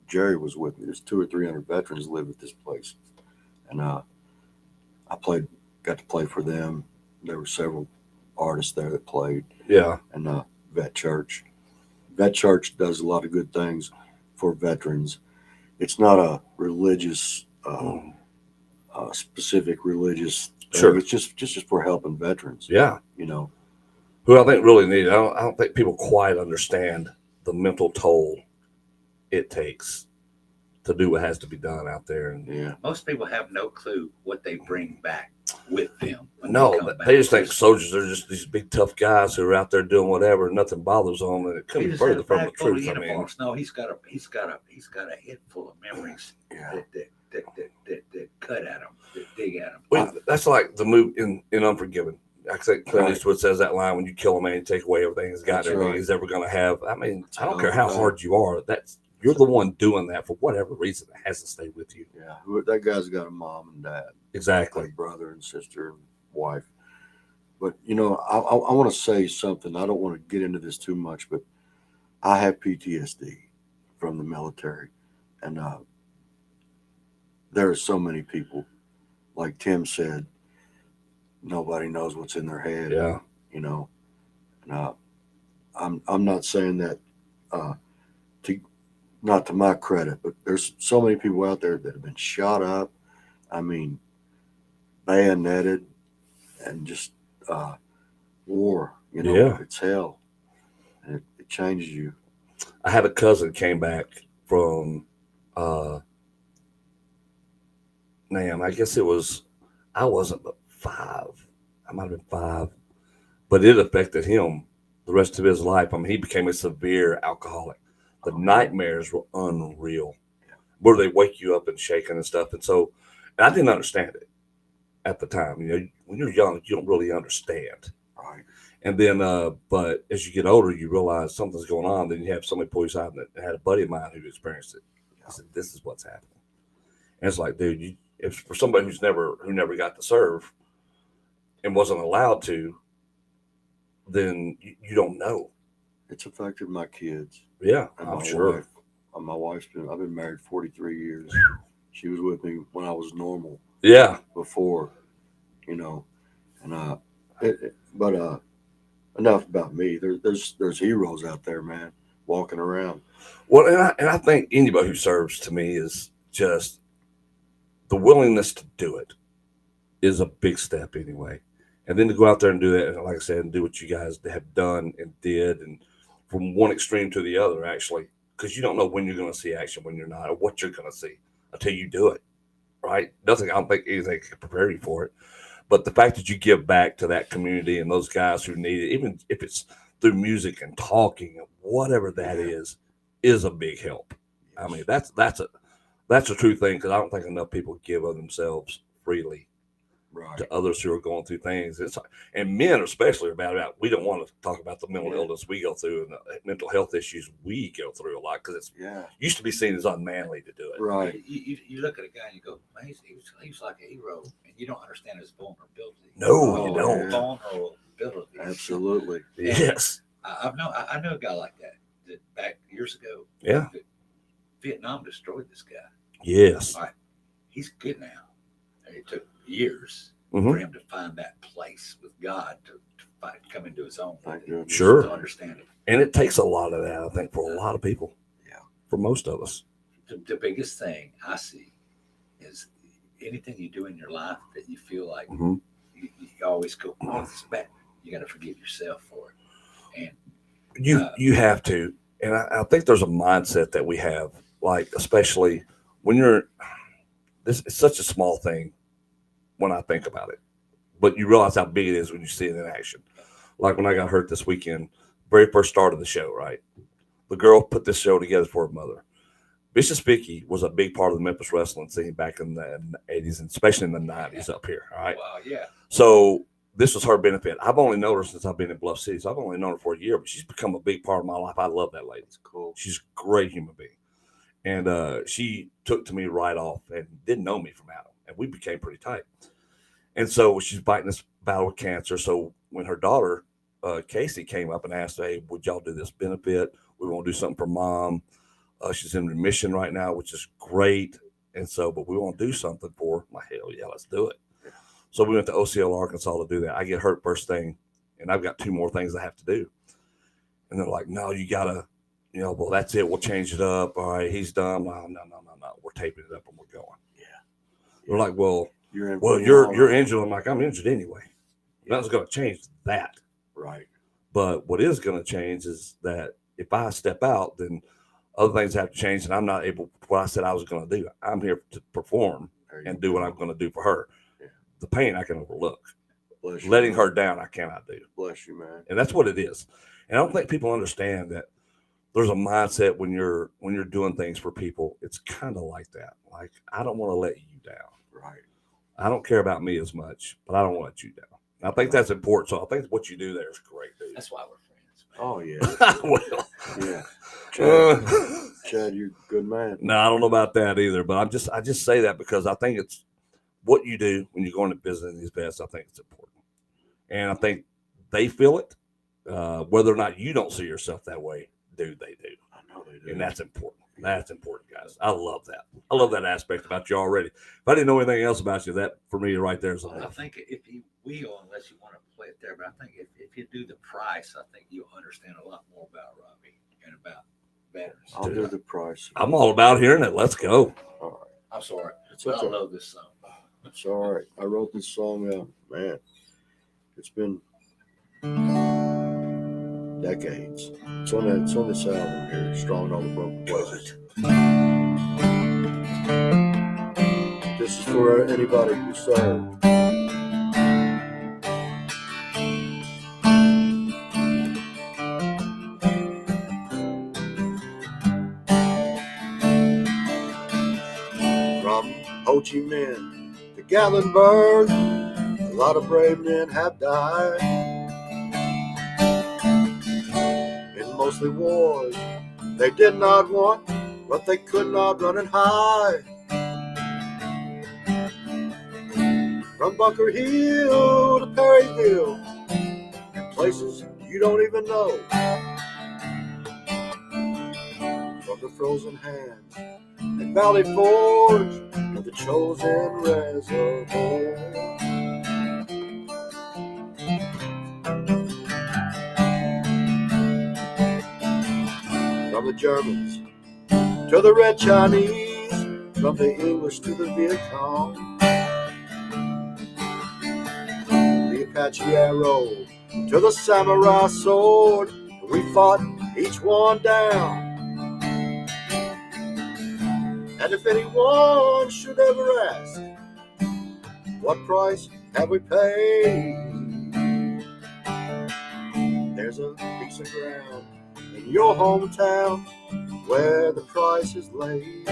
Jerry was with me. There's 200 or 300 veterans live at this place, and I got to play for them. There were several artists there that played. Yeah. And Vet Church does a lot of good things for veterans. It's not a religious, specific religious thing. Sure. It's just for helping veterans. Yeah. Who I think really need it. I don't think people quite understand the mental toll it takes to do what has to be done out there. And yeah, most people have no clue what they bring back with them. No, they just think soldiers are just these big tough guys who are out there doing whatever, and nothing bothers them, and it couldn't be further from the truth. I mean, no, he's got a head full of memories that cut at him, that dig at him. That's like the move in Unforgiven. I think Clint Eastwood says that line: "When you kill a man, you take away everything he's got, everything he's ever going to have." I mean, I don't care how hard you are. You're the one doing that for whatever reason. It has to stay with you. Yeah, that guy's got a mom and dad. Exactly. Like brother and sister and wife. But I want to say something. I don't want to get into this too much, but I have PTSD from the military, and there are so many people, like Tim said, nobody knows what's in their head. Yeah. You know, and I'm not saying that to not to my credit, but there's so many people out there that have been shot up. I mean, bayoneted, and just war. Yeah. It's hell, and it changes you. I had a cousin came back from, I guess I wasn't but 5. I might have been 5, but it affected him the rest of his life. I mean, he became a severe alcoholic. The nightmares were unreal, where they wake you up and shaking and stuff. And so, and I didn't understand it at the time. When you're young, you don't really understand. Right. And then, but as you get older, you realize something's going on. Then you have somebody pull you aside. And I had a buddy of mine who experienced it. I said, "This is what's happening." And it's like, dude, if for somebody who never got to serve and wasn't allowed to, then you don't know. It's affected my kids. Yeah, And I'm my sure. wife. I've been married 43 years. She was with me when I was normal Yeah, before, and but enough about me. There's heroes out there, man, walking around. well, and I think anybody who serves to me is just the willingness to do it is a big step anyway. And then to go out there and do that, and like I said, and do what you guys have done and did, and from one extreme to the other, actually, because you don't know when you're going to see action, when you're not, or what you're going to see until you do it, right? Nothing, I don't think anything can prepare you for it. But the fact that you give back to that community and those guys who need it, even if it's through music and talking, whatever that is a big help. I mean, that's a true thing, because I don't think enough people give of themselves freely Right. to others who are going through things. And men especially are bad about. We don't want to talk about the mental illness we go through and the mental health issues we go through a lot, because it's used to be seen as unmanly to do it. Right. You look at a guy and you go, man, he's like a hero, and you don't understand his vulnerability. No, you don't. Vulnerability. Absolutely. Yes. I know a guy like that back years ago. Yeah. Vietnam destroyed this guy. Yes. All right. He's good now. And it took years Mhm. for him to find that place with God to come into his own. Thank goodness. Sure. To understand it. And it takes a lot of that, I think, for a lot of people. Yeah. For most of us. The biggest thing I see is anything you do in your life that you feel like Mhm. you always go, oh, it's bad. You got to forgive yourself for it. And You have to. And I think there's a mindset that we have, like, especially when it's such a small thing when I think about it, but you realize how big it is when you see it in action. Like when I got hurt this weekend, very first start of the show, right? The girl put this show together for her mother. Vicious Vicky was a big part of the Memphis wrestling scene back in the 80s, and especially in the 90s up here, all right? wow, yeah. So this was her benefit. I've only known her since I've been in Bluff City, so I've only known her for a year, but she's become a big part of my life. I love that lady. It's cool. She's a great human being. And she took to me right off and didn't know me from Adam, and we became pretty tight. And so she's fighting this battle with cancer. So when her daughter, Casey, came up and asked, hey, would y'all do this benefit? We want to do something for mom. She's in remission right now, which is great. And so, but we want to do something for her. My hell yeah, let's do it. So we went to OCL, Arkansas to do that. I get hurt first thing, and I've got 2 more things I have to do. And they're like, no, you got to, well, that's it. We'll change it up. All right, he's done. No. We're taping it up and we're going. Yeah. They're like, well, You're you're injured. I'm like, I'm injured anyway. Nothing's going to change that. Right. But what is going to change is that if I step out, then other things have to change, and I'm not able, what I said I was going to do. I'm here to perform and do what I'm going to do for her. Yeah. The pain I can overlook. Bless you, Letting man. her down, I cannot do. Bless you, man. And that's what it is. And I don't think people understand that there's a mindset when you're doing things for people. It's kind of like that. Like, I don't want to let you down. Right. I don't care about me as much, but I don't want to let you down. And I think that's important. So I think what you do there is great, dude. That's why we're friends, man. Oh yeah. Well, Yeah. uh, Chad, you're a good man. no, I don't know about that either. But I just say that because I think it's what you do when you're going to business in these vests. I think it's important. And I think they feel it. Whether or not you don't see yourself that way, dude, they do. I know they do. And that's important. That's important, guys. I love that. I love that aspect about you already. If I didn't know anything else about you, that for me right there is I enough. think if you will, unless you want to play it there, but I think if you do the price, I think you'll understand a lot more about Robbie and about veterans. I'll do the price. I'm all about hearing it. Let's go. All right. I'm sorry. It's I okay. don't know this song. It's all right. I wrote this song, man. It's been decades. It's on this album here, Strong in All the Broken Places. This is for anybody who served. From Ho Chi Minh to Gatlinburg, a lot of brave men have died in mostly wars they did not want, but they could not run and hide. From Bunker Hill to Perryville, and places you don't even know. From the Frozen Hands and Valley Forge to the Chosen Reservoir. From the Germans to the Red Chinese, from the English to the Viet Cong, the Apache arrow to the samurai sword, we fought each one down. And if anyone should ever ask, what price have we paid? There's a piece of ground in your hometown where the price is laid.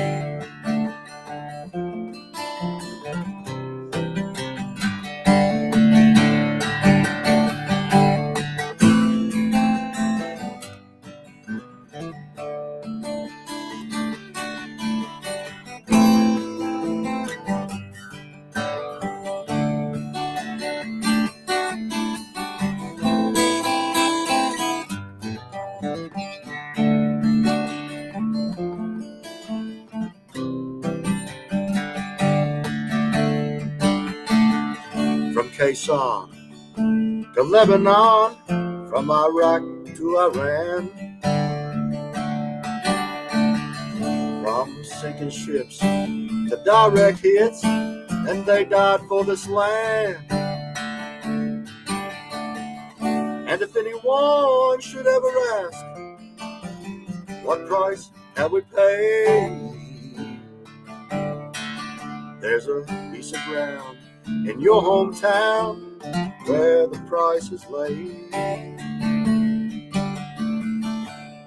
From Quezon to Lebanon, from Iraq to Iran, from sinking ships to direct hits, and they died for this land. And if anyone should ever ask, what price have we paid? There's a piece of ground in your hometown where the price is laid.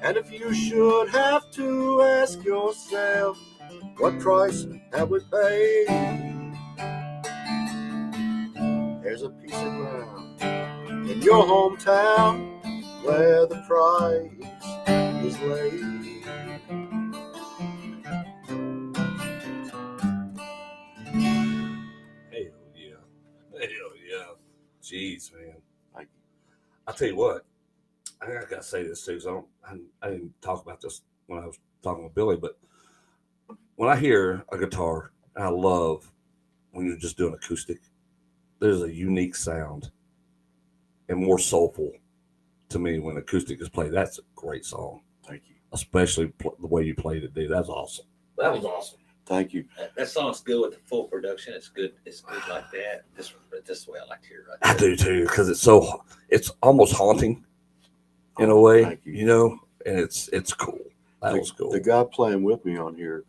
And if you should have to ask yourself, what price have we paid? There's a piece of ground in your hometown where the price is laid. Hell yeah. Jeez, man. Thank you. I'll tell you what. I gotta say this too, because I didn't talk about this when I was talking with Billy, but when I hear a guitar, and I love when you're just doing acoustic, there's a unique sound and more soulful to me when acoustic is played. That's a great song. Thank you. Especially the way you played it, dude. That's awesome. That was awesome. Thank you. That song's good with the full production. It's good. It's good like that. This is the way I like to hear it. Right I there. do too, because it's almost haunting in a way, Thank you. you know, and it's cool. That was cool. The guy playing with me on here,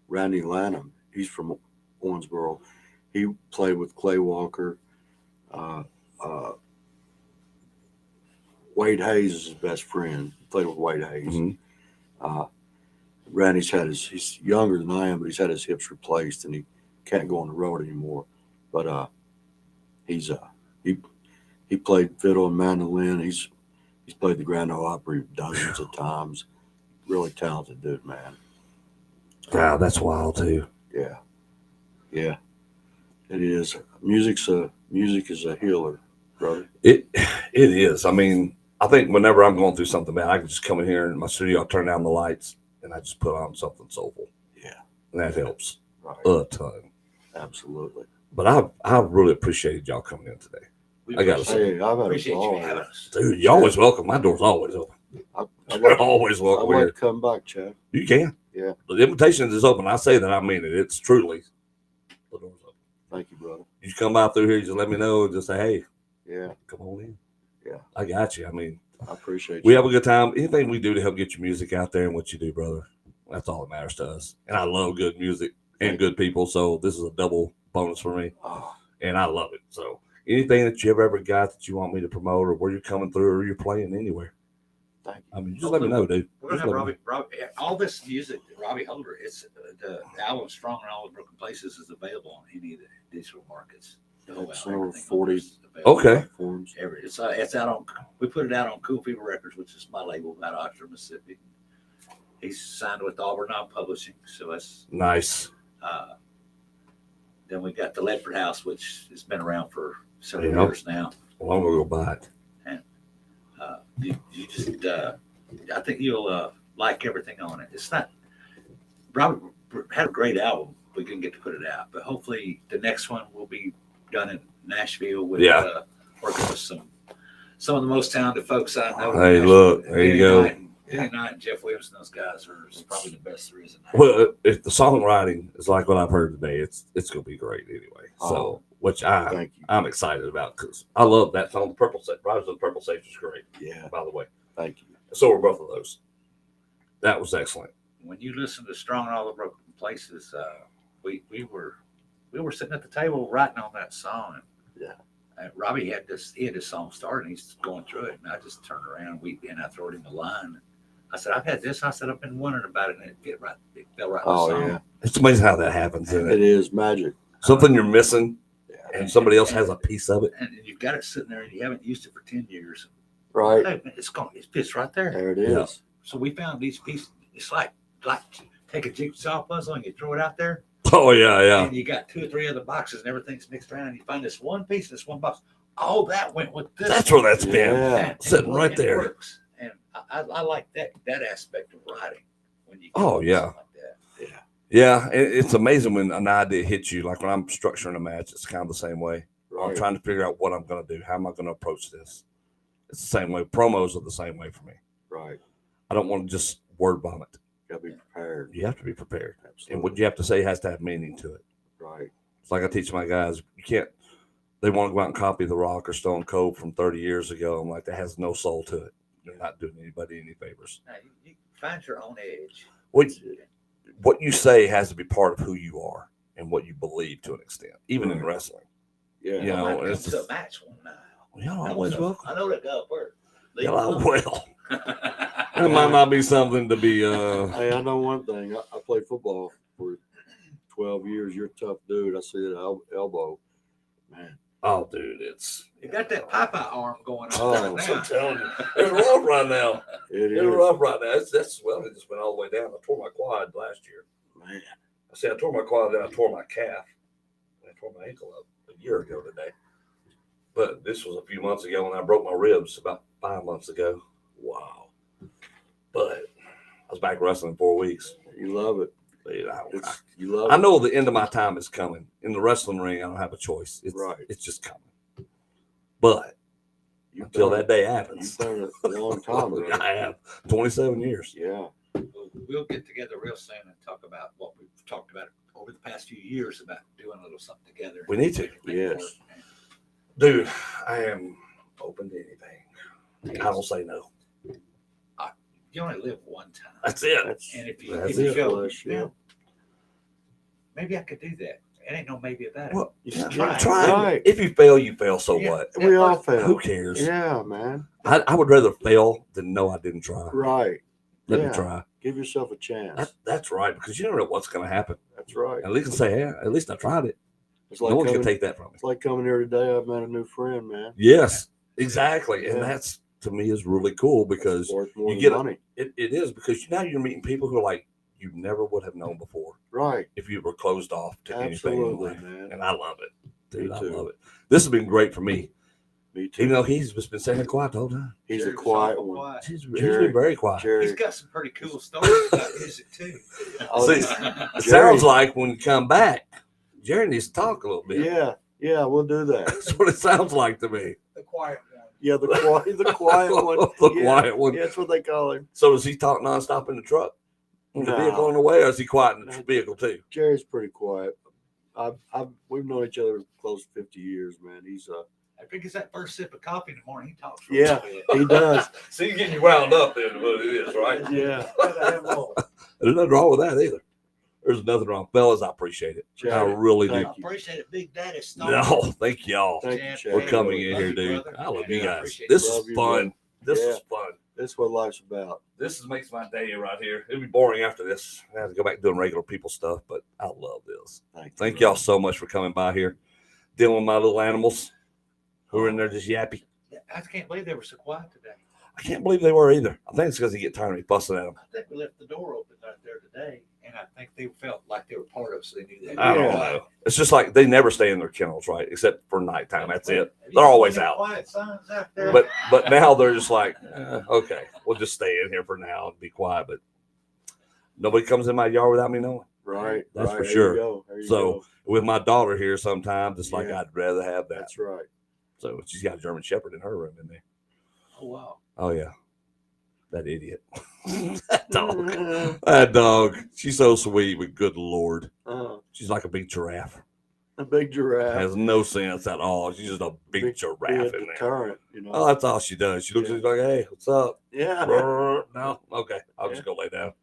Randy Lanham, he's from Owensboro. He played with Clay Walker. Wade Hayes is his best friend. He played with Wade Hayes. Mm-hmm. Randy's he's younger than I am, but he's had his hips replaced and he can't go on the road anymore. But he played fiddle and mandolin. He's played the Grand Ole Opry dozens of times. Really talented dude, man. Wow, that's wild too. Yeah, it is. Music is a healer. brother. It is. I mean, I think whenever I'm going through something bad, I can just come in here in my studio, I turn down the lights, and I just put on something soulful. Yeah. And that helps Right. a ton. Absolutely. But I really appreciated y'all coming in today. We I gotta appreciate- Hey, I've had a appreciate you ball. having us. Dude, you're always welcome. My door's always open. I'd You're like, always I'd welcome like here. to come back, Chad. You can. Yeah. The invitation is open. I say that I mean it. It's truly the door's open. Thank you, brother. You just come out through here, just let me know, just say, hey, Yeah. come on in. Yeah. I got you. I mean, I appreciate we you. have a good time. Anything we do to help get your music out there and what you do, brother, that's all that matters to us. And I love good music and good people, so this is a double bonus for me, Oh, and I love it. So anything that you ever got that you want me to promote, or where you're coming through, or you're playing anywhere, thank you. I mean, just let me know, dude. We're gonna Just have let me Robbie. All this music that Robbie Holder. It's the album "Strong in All the Broken Places" is available on any of the digital markets. The whole It's album, over everything 40. is available. Okay. Platforms. It's out on. We put it out on Cool Fever Records, which is my label out of Oxford, Mississippi. He's signed with Auburn Publishing, so that's. Nice. Then we got the Ledford House, which has been around for several Yeah. years now. Well, I'm gonna go buy it. You just, I think you'll like everything on it. It's not. Robert had a great album. We didn't get to put it out, but hopefully the next one will be done in Nashville with working with some of the most talented folks I know. in Hey, Nashville. look, there you go. Danny Knight and Jeff Williams and those guys are probably the best there is in Nashville. Well, if the songwriting is like what I've heard today, it's gonna be great anyway. So, Oh, which Thank you. I'm excited about because I love that song. The Purple Sage, Rise of the Purple Sage is great. Yeah. By the way, Thank you. so were both of those. That was excellent. When you listen to "Strong in All the Broken Places," we were sitting at the table writing on that song. Yeah. Robbie had this song started, and he's going through it, and I just turned around and I threw him a line. I said, "I've had this." I said, "I've been wondering about it," and it fell right in the Oh, song. yeah. It's amazing how that happens, isn't It it? is magic. Something you're missing, Yeah. and somebody else has a piece of it. And you've got it sitting there, and you haven't used it for 10 years. Right. Hey, man, it fits right there. There it Yeah. is. So we found these pieces. It's like take a jigsaw puzzle and you throw it out there. Oh yeah. And you got 2 or 3 other boxes and everything's mixed around, and you find this one piece, this one box. Oh, that went with this. That's where that's been. Yeah. Sitting right it there. works. And I like that aspect of writing when you Oh, do yeah. something like that. Yeah. Yeah, it's amazing when an idea hits you. Like when I'm structuring a match, it's kind of the same way. I'm Right. trying to figure out what I'm going to do. How am I going to approach this? It's the same way. Promos are the same way for me. Right. I don't want to just word vomit. Got to be prepared. You have to be prepared. Absolutely. And what you have to say has to have meaning to it. Right. It's like I teach my guys, you can't, they want to go out and copy The Rock or Stone Cold from 30 years ago. I'm like, that has no soul to it. You're not doing anybody any favors. Now, you find your own edge. What you say has to be part of who you are and what you believe to an extent, even in wrestling. Yeah. You know, I might it's come to just- a match one night. Y'all always welcome. I know that guy up there. Y'all well. It might not be something to be. Hey, I know one thing. I played football for 12 years. You're a tough dude. I see that elbow. Man. Oh, dude, it's. You got that Popeye arm going on Oh, right I'm now. telling you, it's rough right now. It It's is. rough right now. That's swelling. It just went all the way down. I tore my quad last year. Man. I tore my quad, then I tore my calf. And I tore my ankle up a year ago today. But this was a few months ago, and I broke my ribs about 5 months ago. Wow. But I was back wrestling 4 weeks. You love it. Dude, You love I it. know the end of my time is coming. In the wrestling ring, I don't have a choice. It's, Right. It's just coming. But You've until done that day You've happens, done it a long time ago. I have 27 years. Yeah. We'll get together real soon and talk about what we've talked about over the past few years about doing a little something together. We need to. Make it Yes. work. Dude, I am open to anything. I don't say no. You only live one time. That's it. That's And if you it. go, Flesh, yeah. maybe I could do that. It ain't no maybe about it. Well, You yeah, try. try. Right. If you fail, you fail. So Yeah. what? We all Who fail. cares? Yeah, man. I would rather fail than know I didn't try. Right. Let Yeah. me try. Give yourself a chance. That's right, because you never know what's going to happen. That's right. At least can say, yeah, at least I tried it. It's No like one can coming, take that from me. it's like coming here today. I've met a new friend, man. Yes, exactly. And Yeah. that's, to me, is really cool because It's worth more you than get a- money. it is because now you're meeting people who are like you never would have known before Right. if you were closed off to anything in Absolutely, life. man. And I love it. Dude, Me I too. love it. This has been great for me. Me too. Even though he's just been sitting quiet the whole time. He's a Jerry's quiet awful one. quiet. He's Jerry- been very quiet. Jerry. He's got some pretty cool stories about music too. Oh, See, Jerry. it sounds like when you come back, Jerry needs to talk a little bit. Yeah, we'll do that. That's what it sounds like to me. The quiet one. Yeah, the quiet one. The Yeah, quiet one. Yeah, that's what they call him. So does he talk nonstop in the truck? In the No. vehicle on the way, or is he quiet in the vehicle too? Jerry's pretty quiet. We've known each other close to 50 years, man. He's I think it's that first sip of coffee in the morning. He talks. Yeah. he does. So you're getting you wound up then, what it is, right? Yeah. There's nothing wrong with that either. There's nothing wrong. Fellas, I appreciate it. I Jerry, really do. thank I you. appreciate it, Big Daddy. Stone. No, thank y'all Thank you, Yeah, Chad. for coming in Love here, you, dude. brother. I love Yeah, you I guys. appreciate This it. is Love you, fun. This Yeah. is fun. That's what life's about. This makes my day right here. It'll be boring after this. I have to go back doing regular people stuff, but I love this. Thank y'all so much for coming by here, dealing with my little animals who are in there just yappy. Yeah, I can't believe they were so quiet today. I can't believe they were either. I think it's because they get tired of me fussing at them. I think we left the door open out there today, and I think they felt like they were part of it, so they knew that. I don't Yeah. know. It's just like they never stay in their kennels, right? Except for nighttime. That's it. Have you They're always seen out. Quiet signs out there. But now they're just like, okay, we'll just stay in here for now and be quiet. But nobody comes in my yard without me knowing. Right. That's right. for There sure. You go. There you So go. with my daughter here, sometimes it's like Yeah. I'd rather have that. That's right. So she's got a German Shepherd in her room in there. Oh wow. Oh yeah, that idiot. That dog. That dog. She's so sweet, but good lord, she's like a big giraffe. A big giraffe. Has no sense at all. She's just a big Being giraffe in there. deterrent, you know. Oh, that's all she does. She looks Yeah. at me like, "Hey, what's up?" Yeah. No, okay, I'll just go lay down.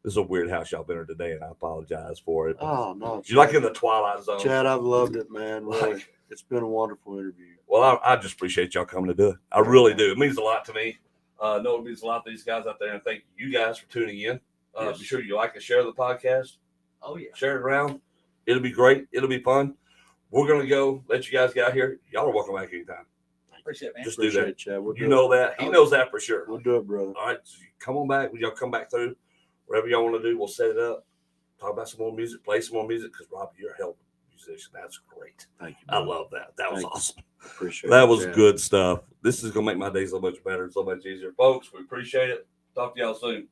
This is a weird house y'all been in today, and I apologize for it. Oh no. You're like in the twilight zone. Chad, I've loved it, man. Really. Like- It's been a wonderful interview. Well, I just appreciate y'all coming to do it. I really do. It means a lot to me. No, it means a lot to these guys out there, and thank you guys for tuning in. Yes. Be sure you like and share the podcast. Oh yeah. Share it around. It'll be great. It'll be fun. We're gonna go. Let you guys get out here. Y'all are welcome back anytime. Appreciate it, man. Just do Appreciate that. it, Chad. We'll You do know that. He knows that for sure. We'll do it, brother. All right, so you come on back. Y'all come back through. Whatever y'all want to do, we'll set it up. Talk about some more music. Play some more music because Robbie, you're a hell of a musician. That's great. Thank you. I brother. love that. That was Thank you. awesome. Appreciate That it, was Chad. good stuff. This is gonna make my day so much better and so much easier, folks. We appreciate it. Talk to y'all soon.